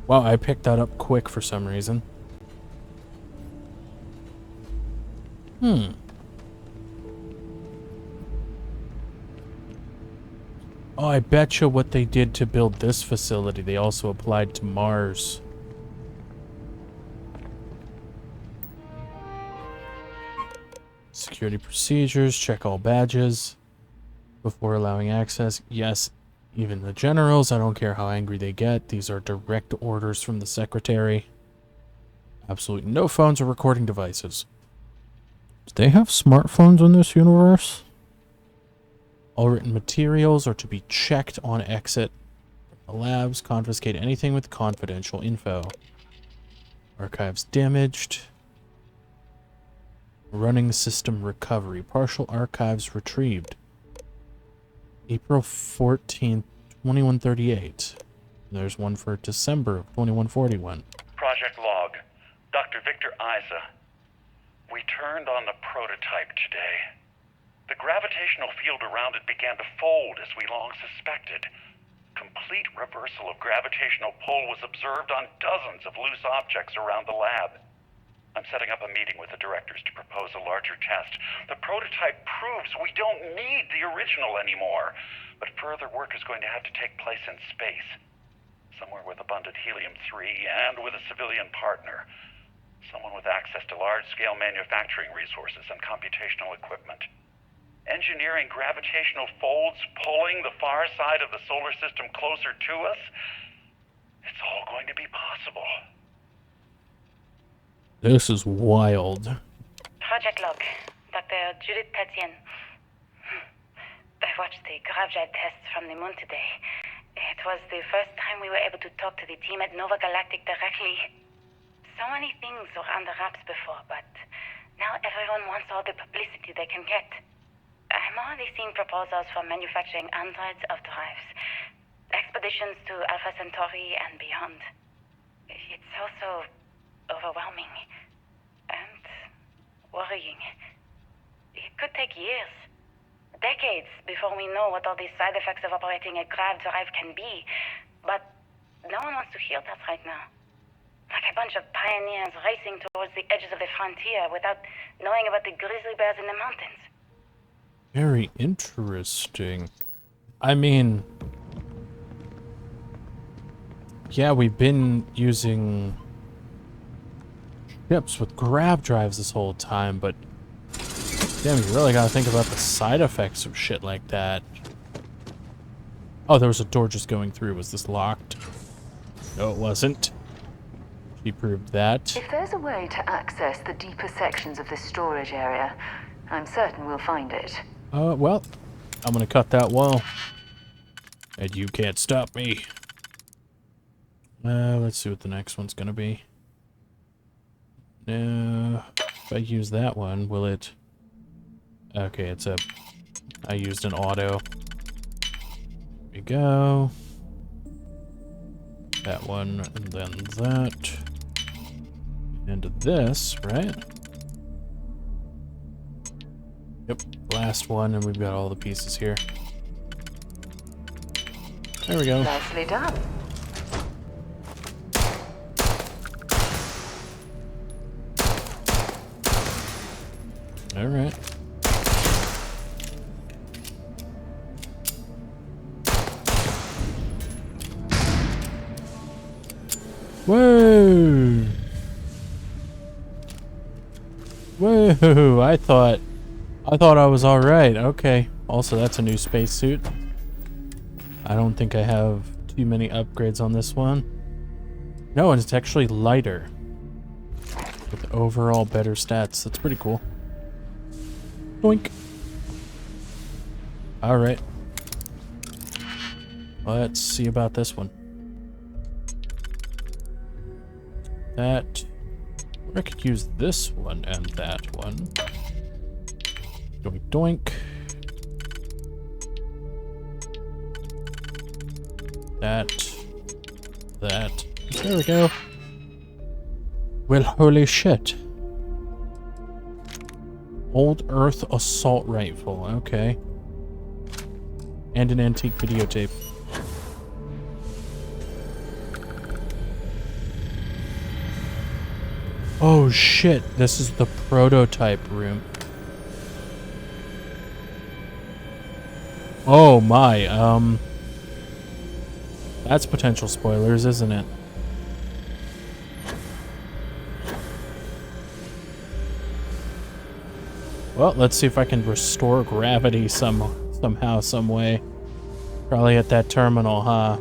Wow, I picked that up quick for some reason. Oh, I betcha what they did to build this facility, they also applied to Mars. Security procedures, check all badges before allowing access. Yes, even the generals, I don't care how angry they get. These are direct orders from the secretary. Absolutely no phones or recording devices. Do they have smartphones in this universe? All written materials are to be checked on exit from the labs. Confiscate anything with confidential info. Archives damaged. Running system recovery. Partial archives retrieved. April 14th, 2138. There's one for December of 2141. Project log. Dr. Victor Isa. We turned on the prototype today. The gravitational field around it began to fold as we long suspected. Complete reversal of gravitational pull was observed on dozens of loose objects around the lab. I'm setting up a meeting with the directors to propose a larger test. The prototype proves we don't need the original anymore, but further work is going to have to take place in space. Somewhere with abundant helium-3 and with a civilian partner. Someone with access to large-scale manufacturing resources and computational equipment. Engineering gravitational folds pulling the far side of the solar system closer to us, it's all going to be possible. This is wild. Project log. Dr. Judith Tatien. I watched the grav drive tests from the moon today. It was the first time we were able to talk to the team at Nova Galactic directly. So many things were under wraps before, but now everyone wants all the publicity they can get. I'm already seeing proposals for manufacturing androids of drives, expeditions to Alpha Centauri and beyond. It's also overwhelming and worrying. It could take years, decades, before we know what all the side effects of operating a grav drive can be, but no one wants to hear that right now. Like a bunch of pioneers racing towards the edges of the frontier without knowing about the grizzly bears in the mountains. Very interesting. I mean, yeah, we've been using ships with grav drives this whole time, but damn, you really gotta think about the side effects of shit like that. Oh, there was a door just going through. Was this locked? No, it wasn't. She proved that. If there's a way to access the deeper sections of this storage area, I'm certain we'll find it. Well, I'm gonna cut that wall. And you can't stop me. Let's see what the next one's gonna be. If I use that one, will it... Okay, it's a... I used an auto. There we go. That one, and then that. And this, right? Yep, last one, and we've got all the pieces here. There we go. Nicely done. Alright. Whoa! Whoa! I thought I was all right. Okay. Also, that's a new spacesuit. I don't think I have too many upgrades on this one. No, and it's actually lighter. With overall better stats. That's pretty cool. Doink. Alright. Let's see about this one. That... I could use this one and that one. Doink doink. That. There we go. Well, holy shit. Old Earth assault rifle. Okay. And an antique videotape. Oh shit, this is the prototype room. Oh my, that's potential spoilers, isn't it? Well, let's see if I can restore gravity somehow, some way. Probably at that terminal, huh?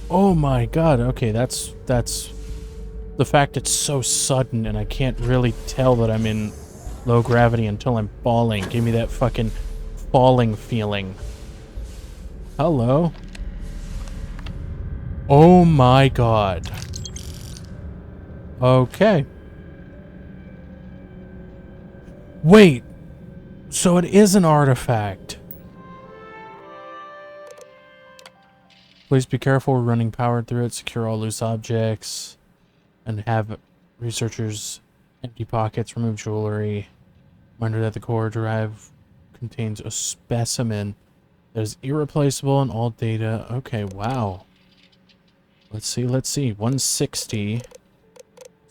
Oh my god, okay, that's the fact it's so sudden and I can't really tell that I'm in low gravity until I'm falling. Give me that fucking falling feeling. Hello? Oh my god. Okay. Wait. So it is an artifact. Please be careful. We're running power through it. Secure all loose objects. And have researchers empty pockets. Remove jewelry. Reminder that the core drive contains a specimen that is irreplaceable in all data. Okay, wow. Let's see. 160.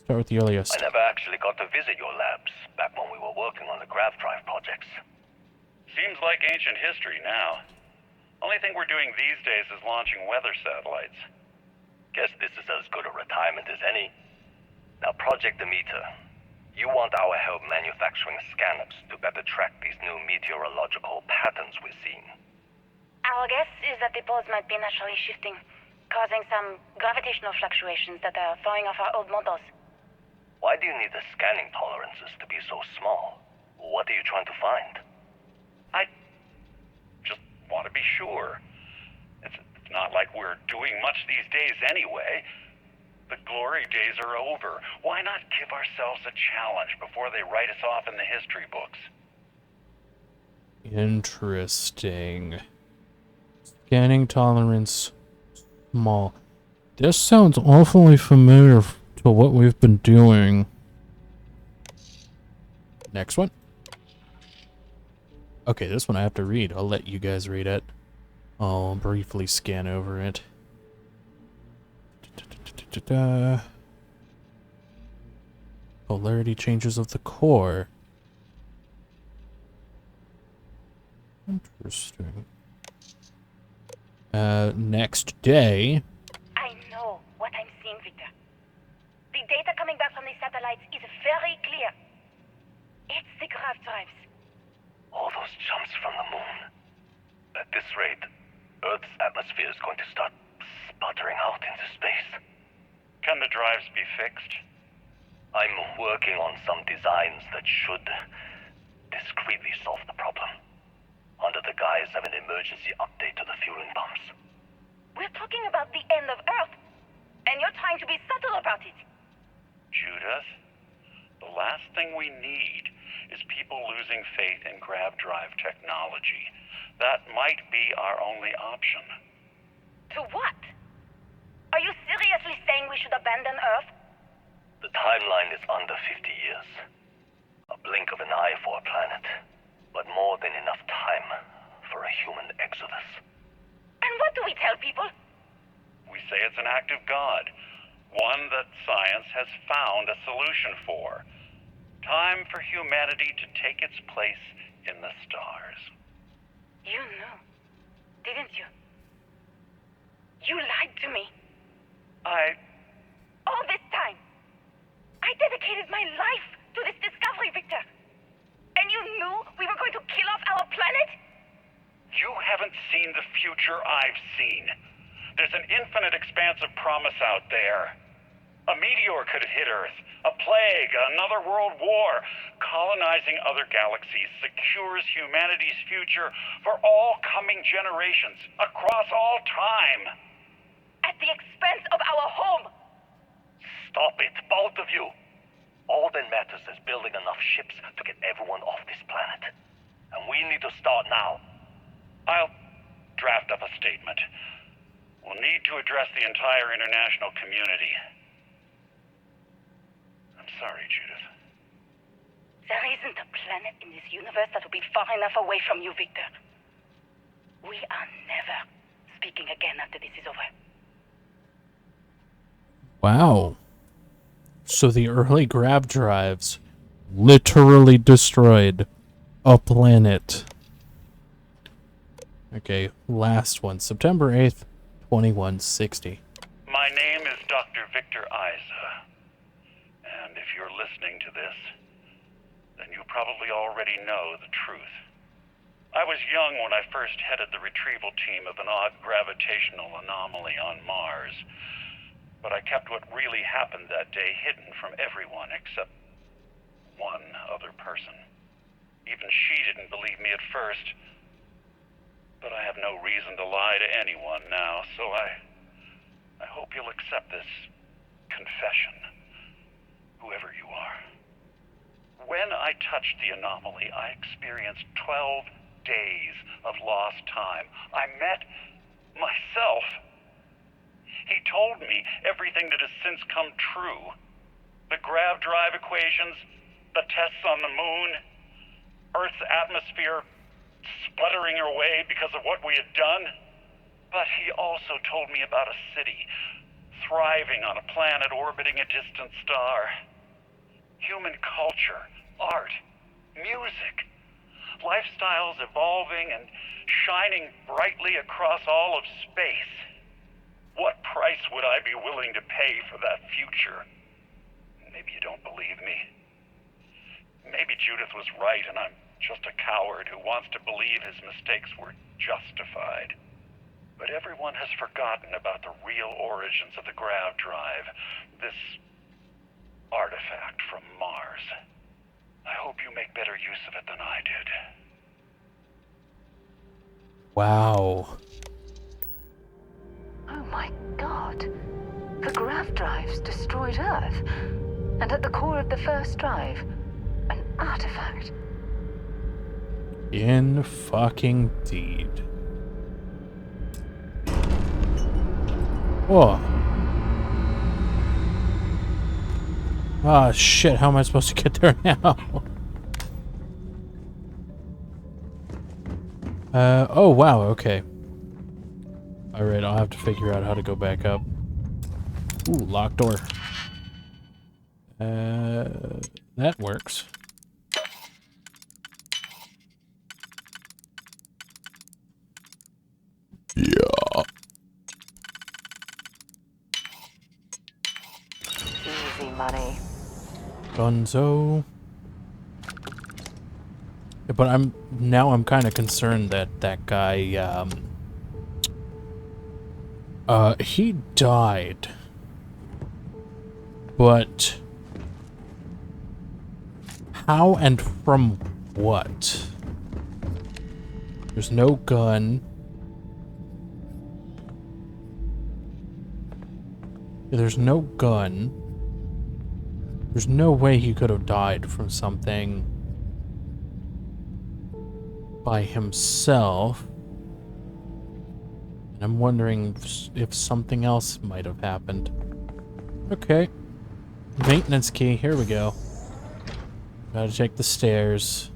Start with the earliest. I never actually got to visit your labs back when we were working on the grav drive projects. Seems like ancient history now. Only thing we're doing these days is launching weather satellites. Guess this is as good a retirement as any. Now, Project Demeter, you want our help manufacturing scanners to better track these new meteorological patterns we're seeing. Our guess is that the poles might be naturally shifting, causing some gravitational fluctuations that are throwing off our old models. Why do you need the scanning tolerances to be so small? What are you trying to find? I just want to be sure. It's not like we're doing much these days anyway. The glory days are over. Why not give ourselves a challenge before they write us off in the history books? Interesting. Scanning tolerance small. This sounds awfully familiar to what we've been doing. Next one. Okay, this one I have to read. I'll let you guys read it. I'll briefly scan over it. Polarity changes of the core. Interesting. Next day. I know what I'm seeing, Victor. The data coming back from the satellites is very clear. It's the grav drives. All those jumps from the moon. At this rate, Earth's atmosphere is going to start sputtering out into space. Can the drives be fixed? I'm working on some designs that should discreetly solve the problem, under the guise of an emergency update to the fueling pumps. We're talking about the end of Earth, and you're trying to be subtle about it. Judith, the last thing we need is people losing faith in grav drive technology. That might be our only option. To what? Are you seriously saying we should abandon Earth? The timeline is under 50 years. A blink of an eye for a planet, but more than enough time for a human exodus. And what do we tell people? We say it's an act of God, one that science has found a solution for. Time for humanity to take its place in the stars. You knew, didn't you? You lied to me. I... All this time. I dedicated my life to this discovery, Victor. And you knew we were going to kill off our planet? You haven't seen the future I've seen. There's an infinite expanse of promise out there. A meteor could hit Earth, a plague, another world war. Colonizing other galaxies secures humanity's future for all coming generations, across all time. At the expense of our home. Stop it, both of you. All that matters is building enough ships to get everyone off this planet. And we need to start now. I'll draft up a statement. We'll need to address the entire international community. I'm sorry, Judith. There isn't a planet in this universe that will be far enough away from you, Victor. We are never speaking again after this is over. Wow. So the early grav drives literally destroyed a planet. Okay, last one. September 8th, 2160. My name is Dr. Victor Isa. And if you're listening to this, then you probably already know the truth. I was young when I first headed the retrieval team of an odd gravitational anomaly on Mars. But I kept what really happened that day hidden from everyone except one other person. Even she didn't believe me at first. But I have no reason to lie to anyone now, so I hope you'll accept this confession, whoever you are. When I touched the anomaly, I experienced 12 days of lost time. I met myself. He told me everything that has since come true. The grav drive equations, the tests on the moon, Earth's atmosphere sputtering away because of what we had done. But he also told me about a city thriving on a planet orbiting a distant star. Human culture, art, music, lifestyles evolving and shining brightly across all of space. What price would I be willing to pay for that future? Maybe you don't believe me. Maybe Judith was right and I'm just a coward who wants to believe his mistakes were justified. But everyone has forgotten about the real origins of the grav drive, this artifact from Mars. I hope you make better use of it than I did. Wow. Oh my god. The grav drives destroyed Earth. And at the core of the first drive, an artifact. In fucking deed. Whoa. Ah, shit, how am I supposed to get there now? Oh wow, okay. Alright, I'll have to figure out how to go back up. Ooh, locked door. That works. Yeah. Easy money. Gunzo. Yeah, but I'm kind of concerned that guy, he died. But how and from what? There's no gun. There's no gun. There's no way he could have died from something by himself. And I'm wondering if something else might have happened. Okay. Maintenance key, here we go. Gotta check the stairs.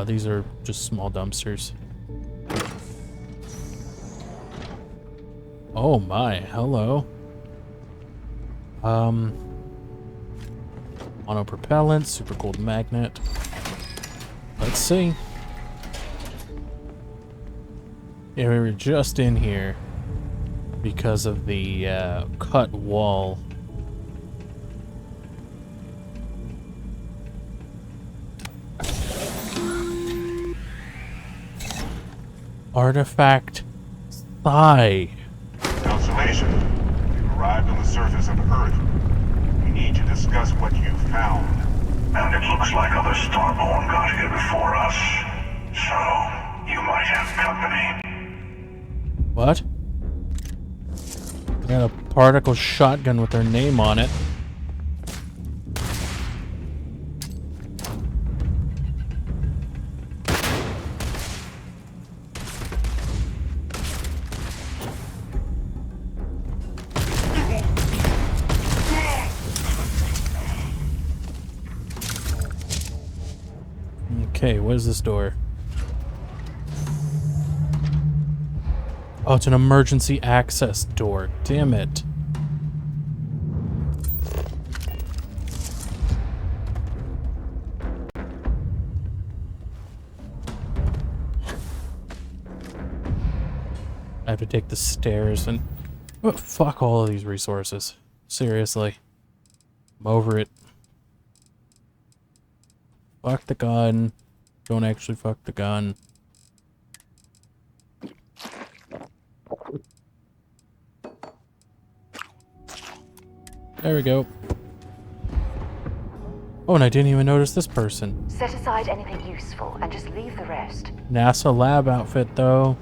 These are just small dumpsters. Oh my, hello. Monopropellant, super cold magnet. Let's see. Yeah, we were just in here because of the cut wall. Artifact thigh. Constellation, you've arrived on the surface of Earth. We need to discuss what you've found. And it looks like other Starborn got here before us. So, you might have company. What? I got a particle shotgun with their name on it. Okay, what is this door? Oh, it's an emergency access door. Damn it. I have to take the stairs and... Oh, fuck all of these resources. Seriously. I'm over it. Fuck the gun. Don't actually fuck the gun. There we go. Oh, and I didn't even notice this person. Set aside anything useful and just leave the rest. NASA lab outfit, though.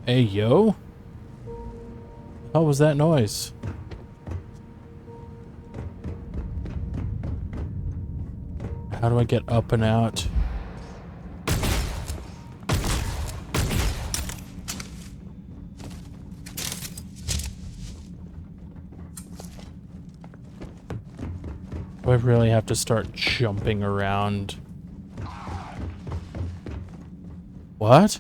Hey, yo. How was that noise? How do I get up and out? Do I really have to start jumping around? What?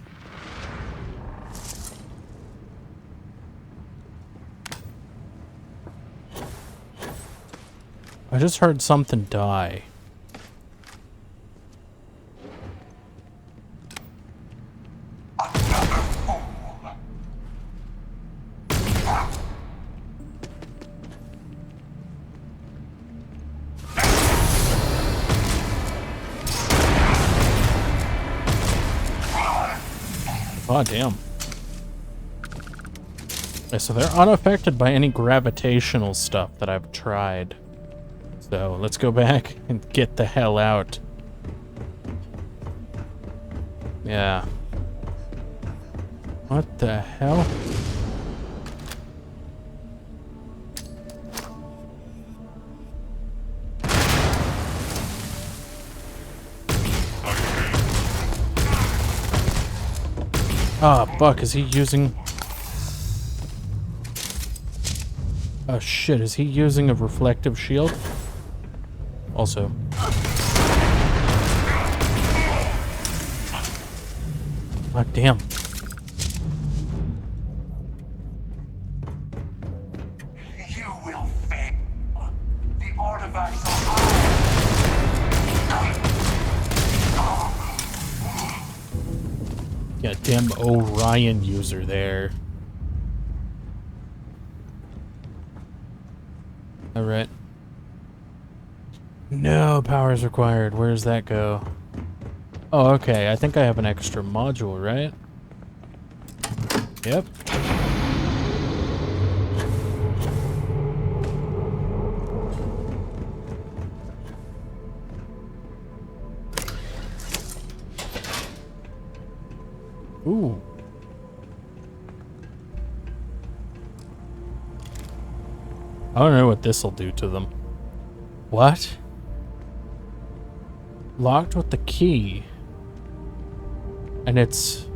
I just heard something die. Oh, damn. Yeah, so they're unaffected by any gravitational stuff that I've tried. So let's go back and get the hell out. Yeah. What the hell? Ah, fuck, is he using... Oh shit, is he using a reflective shield? Also. Oh, damn. You will fail. The artifacts are Yeah, damn Orion user there. Alright. No powers required. Where does that go? Oh, okay. I think I have an extra module, right? Yep. Ooh. I don't know what this'll do to them. What? Locked with the key. And it's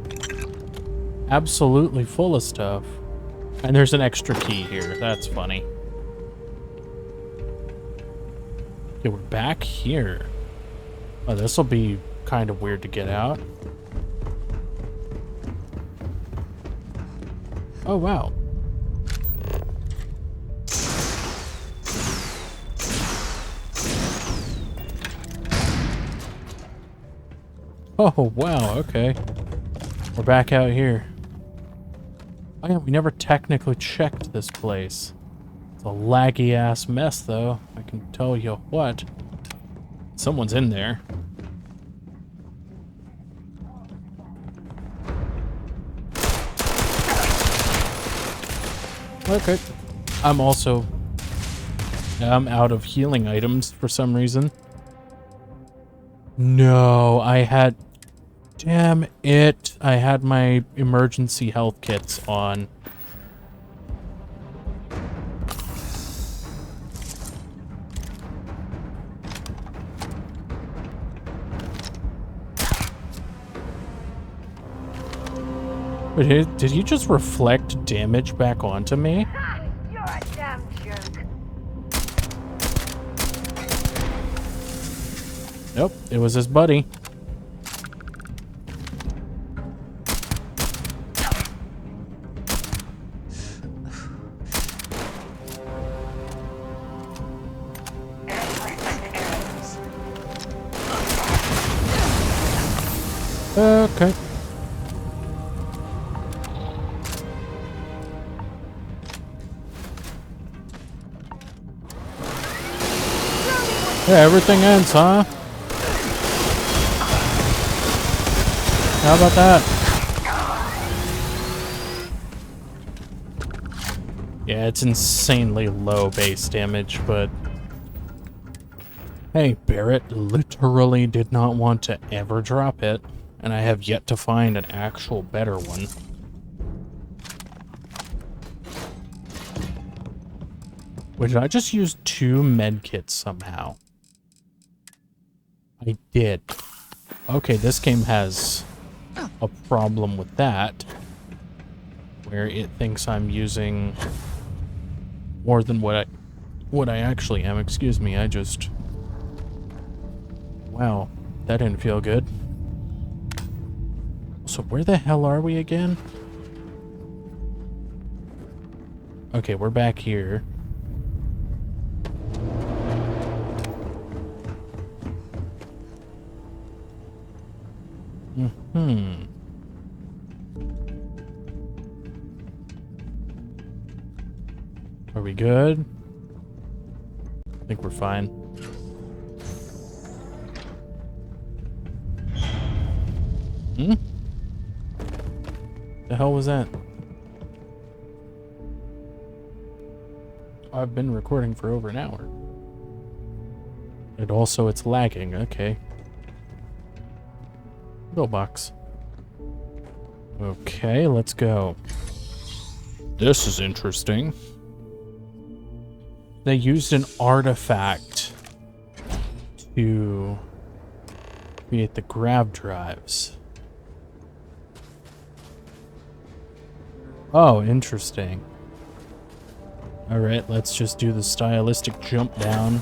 absolutely full of stuff. And there's an extra key here. That's funny. Okay, we're back here. Oh, this'll be kind of weird to get out. Oh, wow. Oh, wow, okay. We're back out here. Oh yeah, we never technically checked this place. It's a laggy-ass mess, though. I can tell you what. Someone's in there. Okay. I'm out of healing items for some reason. No, damn it. I had my emergency health kits on. Wait, did he just reflect damage back onto me? You're a damn joke. Nope, it was his buddy. Okay. Yeah, everything ends, huh? How about that? Yeah, it's insanely low base damage, but... Hey, Barrett literally did not want to ever drop it, and I have yet to find an actual better one. Wait, did I just use 2 medkits somehow? I did. Okay, this game has a problem with that, where it thinks I'm using more than what I actually am. Excuse me, wow, that didn't feel good. So where the hell are we again? Okay, we're back here. Are we good? I think we're fine. The hell was that? I've been recording for over an hour. And also it's lagging, okay. Box. Okay, let's go. This is interesting. They used an artifact to create the grab drives. Oh, interesting. Alright, let's just do the stylistic jump down.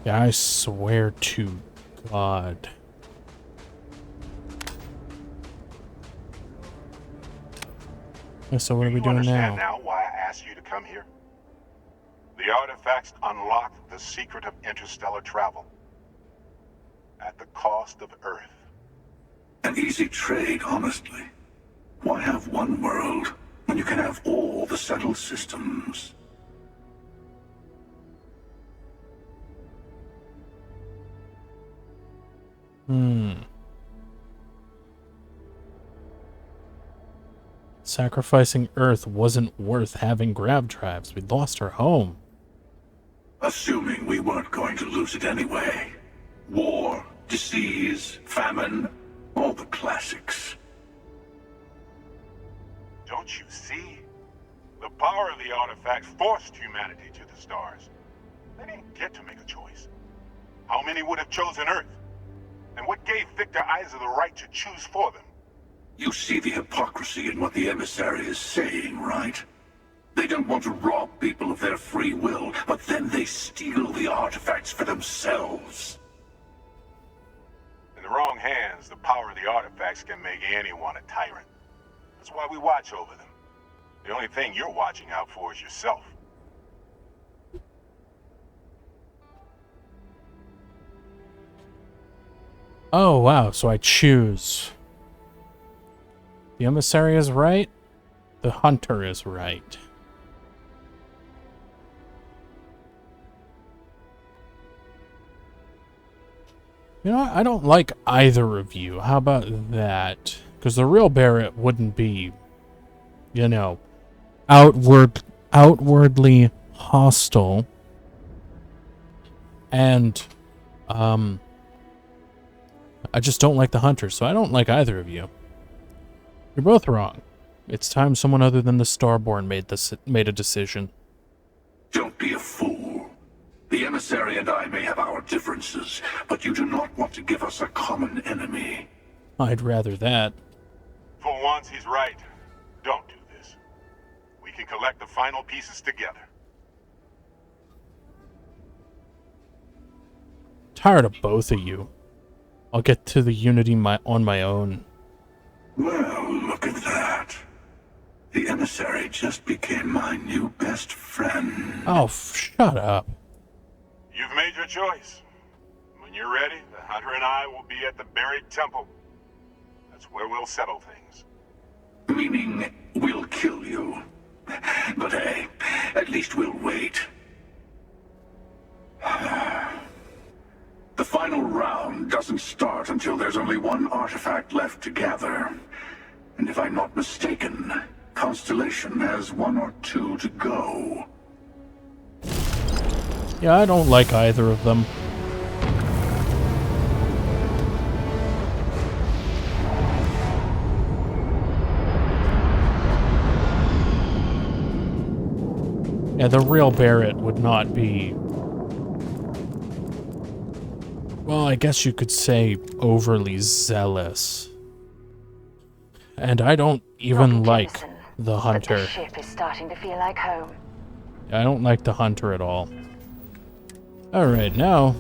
Yeah, I swear to God. So what are we doing now? Now why I asked you to come here? The artifacts unlock the secret of interstellar travel. At the cost of Earth. An easy trade, honestly. Why have one world when you can have all the settled systems? Sacrificing Earth wasn't worth having grab drives. We lost our home. Assuming we weren't going to lose it anyway. War, disease, famine, all the classics. Don't you see? The power of the artifacts forced humanity to the stars. They didn't get to make a choice. How many would have chosen Earth? And what gave Victor Isa the right to choose for them? You see the hypocrisy in what the Emissary is saying, right? They don't want to rob people of their free will, but then they steal the artifacts for themselves. In the wrong hands, the power of the artifacts can make anyone a tyrant. That's why we watch over them. The only thing you're watching out for is yourself. Oh, wow. So I choose. The emissary is right. The hunter is right. You know what? I don't like either of you. How about that? Because the real Barrett wouldn't be, you know, outwardly hostile. And, I just don't like the hunter, so I don't like either of you. You're both wrong. It's time someone other than the Starborn made a decision. Don't be a fool. The emissary and I may have our differences, but you do not want to give us a common enemy. I'd rather that. For once, he's right. Don't do this. We can collect the final pieces together. Tired of both of you. I'll get to the Unity on my own. Well, look at that. The emissary just became my new best friend. Oh, shut up. You've made your choice. When you're ready, the hunter and I will be at the buried temple. That's where we'll settle things. Meaning, we'll kill you. But hey, at least we'll wait. The final round doesn't start until there's only one artifact left to gather. And if I'm not mistaken, Constellation has 1 or 2 to go. Yeah, I don't like either of them. Yeah, the real Barrett would not be... Well, I guess you could say overly zealous. And I don't even like the hunter. But the ship is starting to feel like home. I don't like the hunter at all. Alright, now,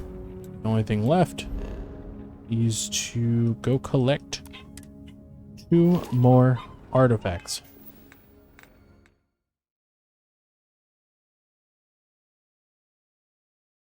the only thing left is to go collect 2 more artifacts.